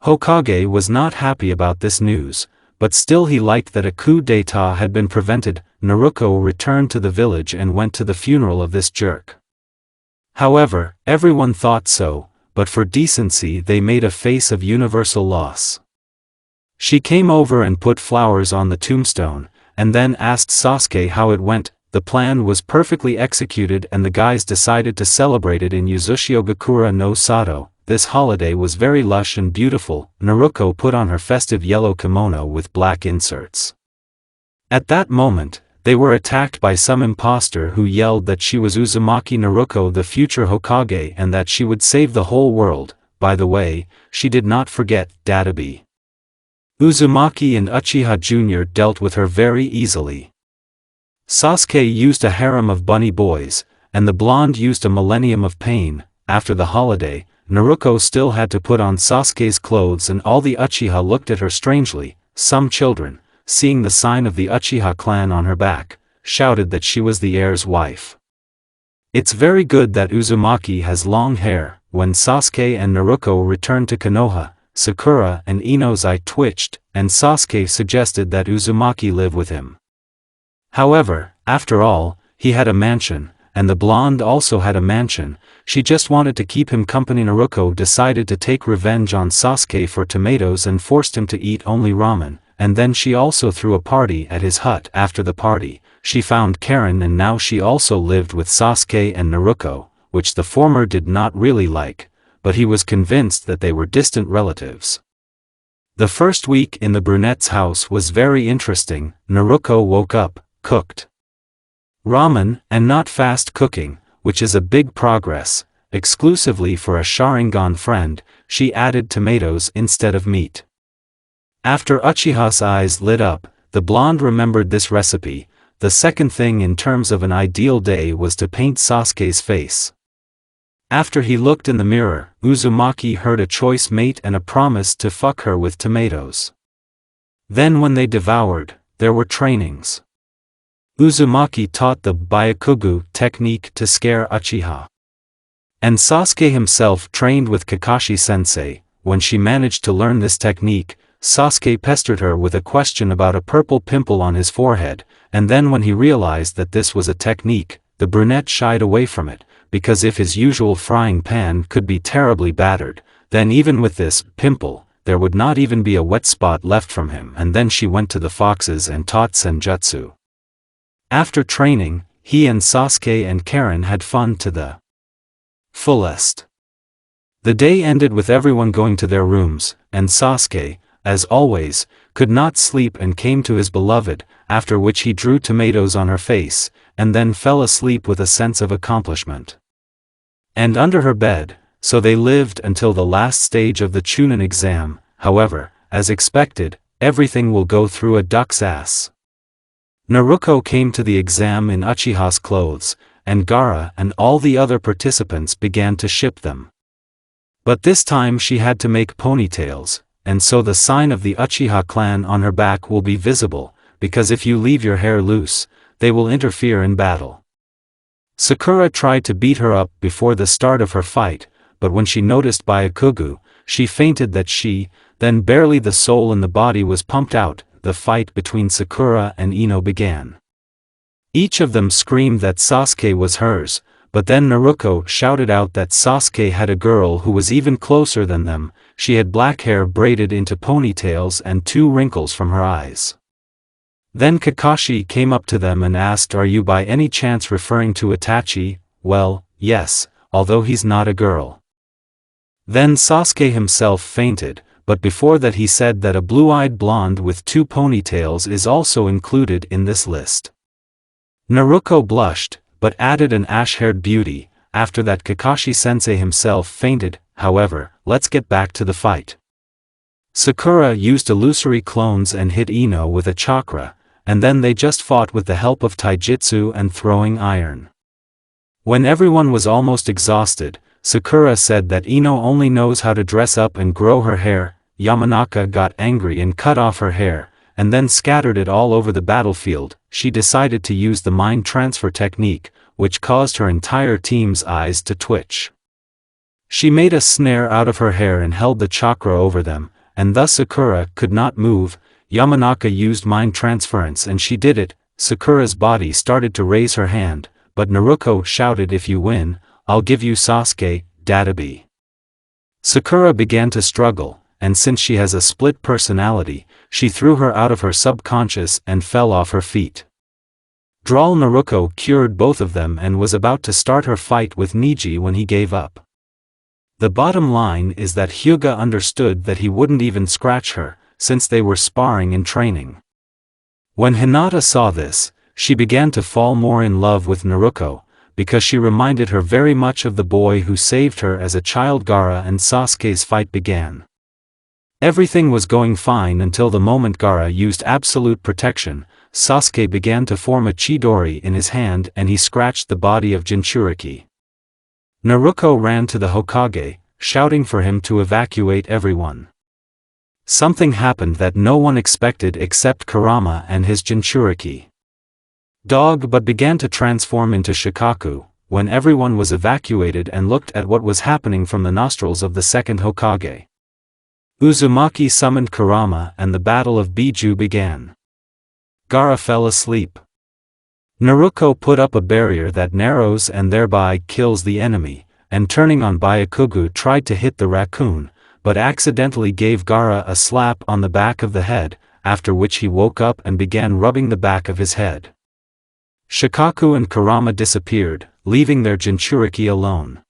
Hokage was not happy about this news, but still he liked that a coup d'état had been prevented. Naruto returned to the village and went to the funeral of this jerk. However, everyone thought so, but for decency they made a face of universal loss. She came over and put flowers on the tombstone, and then asked Sasuke how it went. The plan was perfectly executed and the guys decided to celebrate it in Uzushiogakura no Sato. This holiday was very lush and beautiful. Naruto put on her festive yellow kimono with black inserts. At that moment, they were attacked by some impostor who yelled that she was Uzumaki Naruto, the future Hokage, and that she would save the whole world. By the way, she did not forget Dadabi. Uzumaki and Uchiha Jr. dealt with her very easily. Sasuke used a harem of bunny boys, and the blonde used a millennium of pain. After the holiday, Naruto still had to put on Sasuke's clothes and all the Uchiha looked at her strangely. Some children, seeing the sign of the Uchiha clan on her back, shouted that she was the heir's wife. It's very good that Uzumaki has long hair. When Sasuke and Naruto returned to Konoha, Sakura and Ino's eye twitched, and Sasuke suggested that Uzumaki live with him. However, after all, he had a mansion, and the blonde also had a mansion. She just wanted to keep him company. Naruto decided to take revenge on Sasuke for tomatoes and forced him to eat only ramen, and then she also threw a party at his hut. After the party, she found Karen and now she also lived with Sasuke and Naruto, which the former did not really like, but he was convinced that they were distant relatives. The first week in the brunette's house was very interesting. Naruto woke up, cooked ramen, and not fast cooking, which is a big progress. Exclusively for a Sharingan friend, she added tomatoes instead of meat. After Uchiha's eyes lit up, the blonde remembered this recipe. The second thing in terms of an ideal day was to paint Sasuke's face. After he looked in the mirror, Uzumaki heard a choice mate and a promise to fuck her with tomatoes. Then when they devoured, there were trainings. Uzumaki taught the Byakugan technique to scare Uchiha. And Sasuke himself trained with Kakashi-sensei. When she managed to learn this technique, Sasuke pestered her with a question about a purple pimple on his forehead, and then when he realized that this was a technique, the brunette shied away from it, because if his usual frying pan could be terribly battered, then even with this pimple, there would not even be a wet spot left from him. And then she went to the foxes and taught senjutsu. After training, he and Sasuke and Karen had fun to the fullest. The day ended with everyone going to their rooms, and Sasuke, as always, could not sleep and came to his beloved, after which he drew tomatoes on her face, and then fell asleep with a sense of accomplishment. And under her bed, so they lived until the last stage of the Chunin exam. However, as expected, everything will go through a duck's ass. Naruto came to the exam in Uchiha's clothes, and Gaara and all the other participants began to ship them. But this time she had to make ponytails, and so the sign of the Uchiha clan on her back will be visible, because if you leave your hair loose, they will interfere in battle. Sakura tried to beat her up before the start of her fight, but when she noticed Byakugan, she fainted that then barely the soul in the body was pumped out. The fight between Sakura and Ino began. Each of them screamed that Sasuke was hers, but then Naruto shouted out that Sasuke had a girl who was even closer than them. She had black hair braided into ponytails and 2 wrinkles from her eyes. Then Kakashi came up to them and asked, "Are you by any chance referring to Itachi?" "Well, yes, although he's not a girl." Then Sasuke himself fainted, but before that he said that a blue-eyed blonde with 2 ponytails is also included in this list. Naruto blushed, but added an ash-haired beauty. After that Kakashi-sensei himself fainted. However, let's get back to the fight. Sakura used illusory clones and hit Ino with a chakra, and then they just fought with the help of taijutsu and throwing iron. When everyone was almost exhausted, Sakura said that Ino only knows how to dress up and grow her hair. Yamanaka got angry and cut off her hair, and then scattered it all over the battlefield. She decided to use the mind transfer technique, which caused her entire team's eyes to twitch. She made a snare out of her hair and held the chakra over them, and thus Sakura could not move. Yamanaka used mind transference and she did it. Sakura's body started to raise her hand, but Naruto shouted, "If you win, I'll give you Sasuke, Dadabi." Sakura began to struggle, and since she has a split personality, she threw her out of her subconscious and fell off her feet. Drawl Naruto cured both of them and was about to start her fight with Niji when he gave up. The bottom line is that Hyuga understood that he wouldn't even scratch her, since they were sparring and training. When Hinata saw this, she began to fall more in love with Naruto, because she reminded her very much of the boy who saved her as a child. Gaara and Sasuke's fight began. Everything was going fine until the moment Gaara used absolute protection. Sasuke began to form a Chidori in his hand and he scratched the body of Jinchuriki. Naruto ran to the Hokage, shouting for him to evacuate everyone. Something happened that no one expected except Kurama and his Jinchuriki. Dog but began to transform into Shikaku, when everyone was evacuated and looked at what was happening from the nostrils of the second Hokage. Uzumaki summoned Kurama and the Battle of Biju began. Gaara fell asleep. Naruto put up a barrier that narrows and thereby kills the enemy, and turning on Byakugan tried to hit the raccoon, but accidentally gave Gaara a slap on the back of the head, after which he woke up and began rubbing the back of his head. Shikaku and Kurama disappeared, leaving their Jinchuriki alone.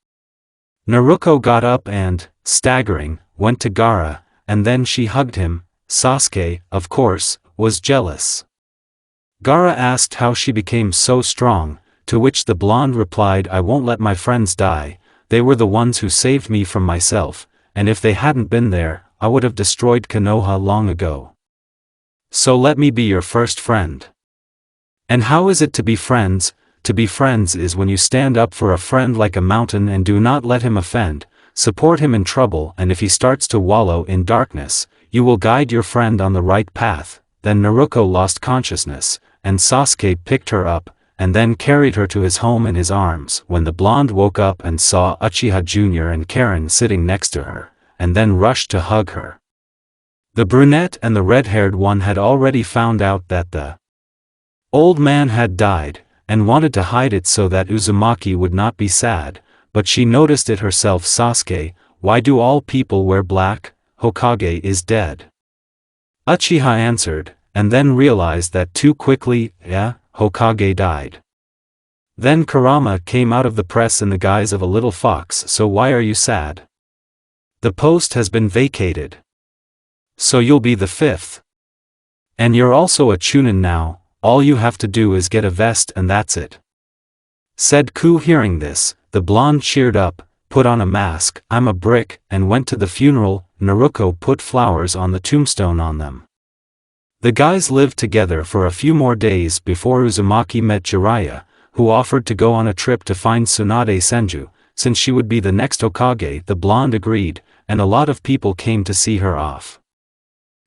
Naruto got up and, staggering, went to Gaara, and then she hugged him. Sasuke, of course, was jealous. Gaara asked how she became so strong, to which the blonde replied, "I won't let my friends die, they were the ones who saved me from myself, and if they hadn't been there, I would have destroyed Konoha long ago. So let me be your first friend." And how is it to be friends? To be friends is when you stand up for a friend like a mountain and do not let him offend, support him in trouble, and if he starts to wallow in darkness, you will guide your friend on the right path. Then Naruto lost consciousness, and Sasuke picked her up, and then carried her to his home in his arms when the blonde woke up and saw Uchiha Jr. and Karen sitting next to her, and then rushed to hug her. The brunette and the red-haired one had already found out that the old man had died, and wanted to hide it so that Uzumaki would not be sad, but she noticed it herself. "Sasuke, why do all people wear black? Hokage is dead." Uchiha answered, and then realized that too quickly. "Yeah, Hokage died." Then Kurama came out of the press in the guise of a little fox. "So why are you sad? The post has been vacated. So you'll be the fifth. And you're also a chunin now, all you have to do is get a vest and that's it," said Ku. Hearing this, the blonde cheered up, put on a mask, "I'm a brick," and went to the funeral. Naruto put flowers on the tombstone on them. The guys lived together for a few more days before Uzumaki met Jiraiya, who offered to go on a trip to find Tsunade Senju, since she would be the next Hokage. The blonde agreed, and a lot of people came to see her off.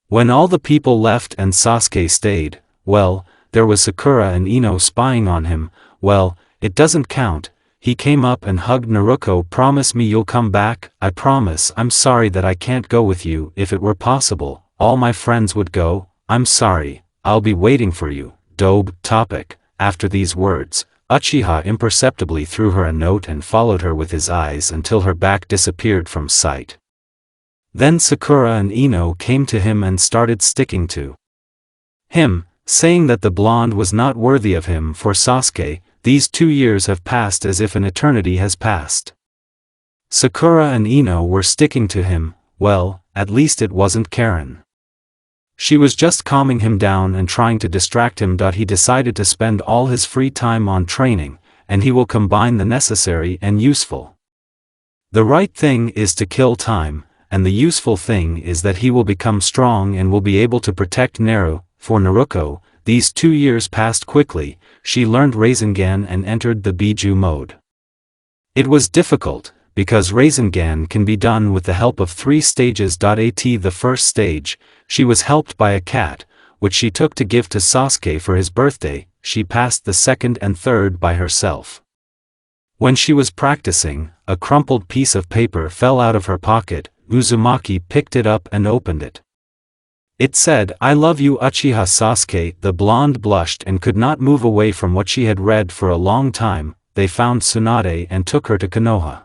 When all the people left and Sasuke stayed, well, there was Sakura and Ino spying on him. Well, it doesn't count. He came up and hugged Naruto. "Promise me you'll come back." "I promise." "I'm sorry that I can't go with you. If it were possible, all my friends would go." "I'm sorry, I'll be waiting for you." Dobe. Topic. After these words, Uchiha imperceptibly threw her a note and followed her with his eyes until her back disappeared from sight. Then Sakura and Ino came to him and started sticking to him, saying that the blonde was not worthy of him. For Sasuke, these 2 years have passed as if an eternity has passed. Sakura and Ino were sticking to him. Well, at least it wasn't Karen. She was just calming him down and trying to distract him. He decided to spend all his free time on training, and he will combine the necessary and useful. The right thing is to kill time, and the useful thing is that he will become strong and will be able to protect Naru. For Naruto, these 2 years passed quickly. She learned Rasengan and entered the Biju mode. It was difficult, because Rasengan can be done with the help of 3 stages. At the first stage, she was helped by a cat, which she took to give to Sasuke for his birthday. She passed the second and third by herself. When she was practicing, a crumpled piece of paper fell out of her pocket. Uzumaki picked it up and opened it. It said, "I love you, Uchiha Sasuke." The blonde blushed and could not move away from what she had read for a long time. They found Tsunade and took her to Konoha.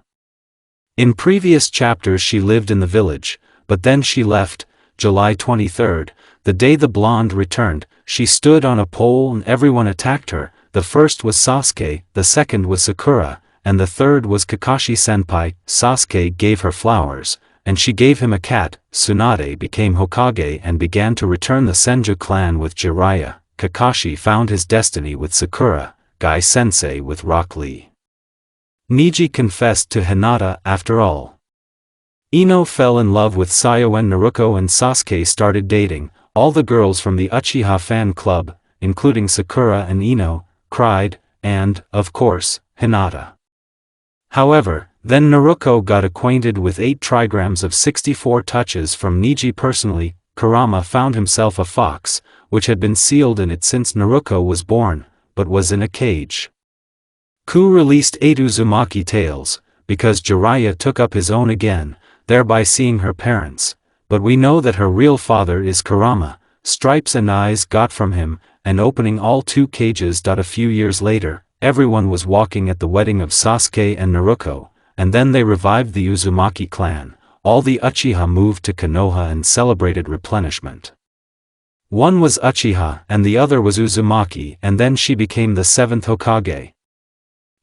In previous chapters she lived in the village, but then she left. July 23rd, the day the blonde returned, she stood on a pole and everyone attacked her. The first was Sasuke, the second was Sakura, and the third was Kakashi-senpai. Sasuke gave her flowers, and she gave him a cat. Tsunade became Hokage and began to return the Senju clan with Jiraiya. Kakashi found his destiny with Sakura, Guy-sensei with Rock Lee. Neji confessed to Hinata after all. Ino fell in love with Sayo when Naruto and Sasuke started dating. All the girls from the Uchiha fan club, including Sakura and Ino, cried, and, of course, Hinata. However, then Naruto got acquainted with 8 trigrams of 64 touches from Neji personally. Kurama found himself a fox, which had been sealed in it since Naruto was born, but was in a cage. Ku released 8 Uzumaki tales, because Jiraiya took up his own again, thereby seeing her parents, but we know that her real father is Kurama. Stripes and eyes got from him, and opening all 2 cages. A few years later, everyone was walking at the wedding of Sasuke and Naruto, and then they revived the Uzumaki clan. All the Uchiha moved to Konoha and celebrated replenishment. One was Uchiha and the other was Uzumaki, and then she became the 7th Hokage.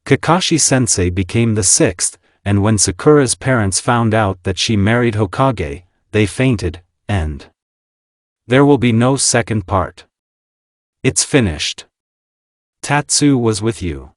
Kakashi-sensei became the 6th, and when Sakura's parents found out that she married Hokage, they fainted. End. There will be no second part. It's finished. Tatsu was with you.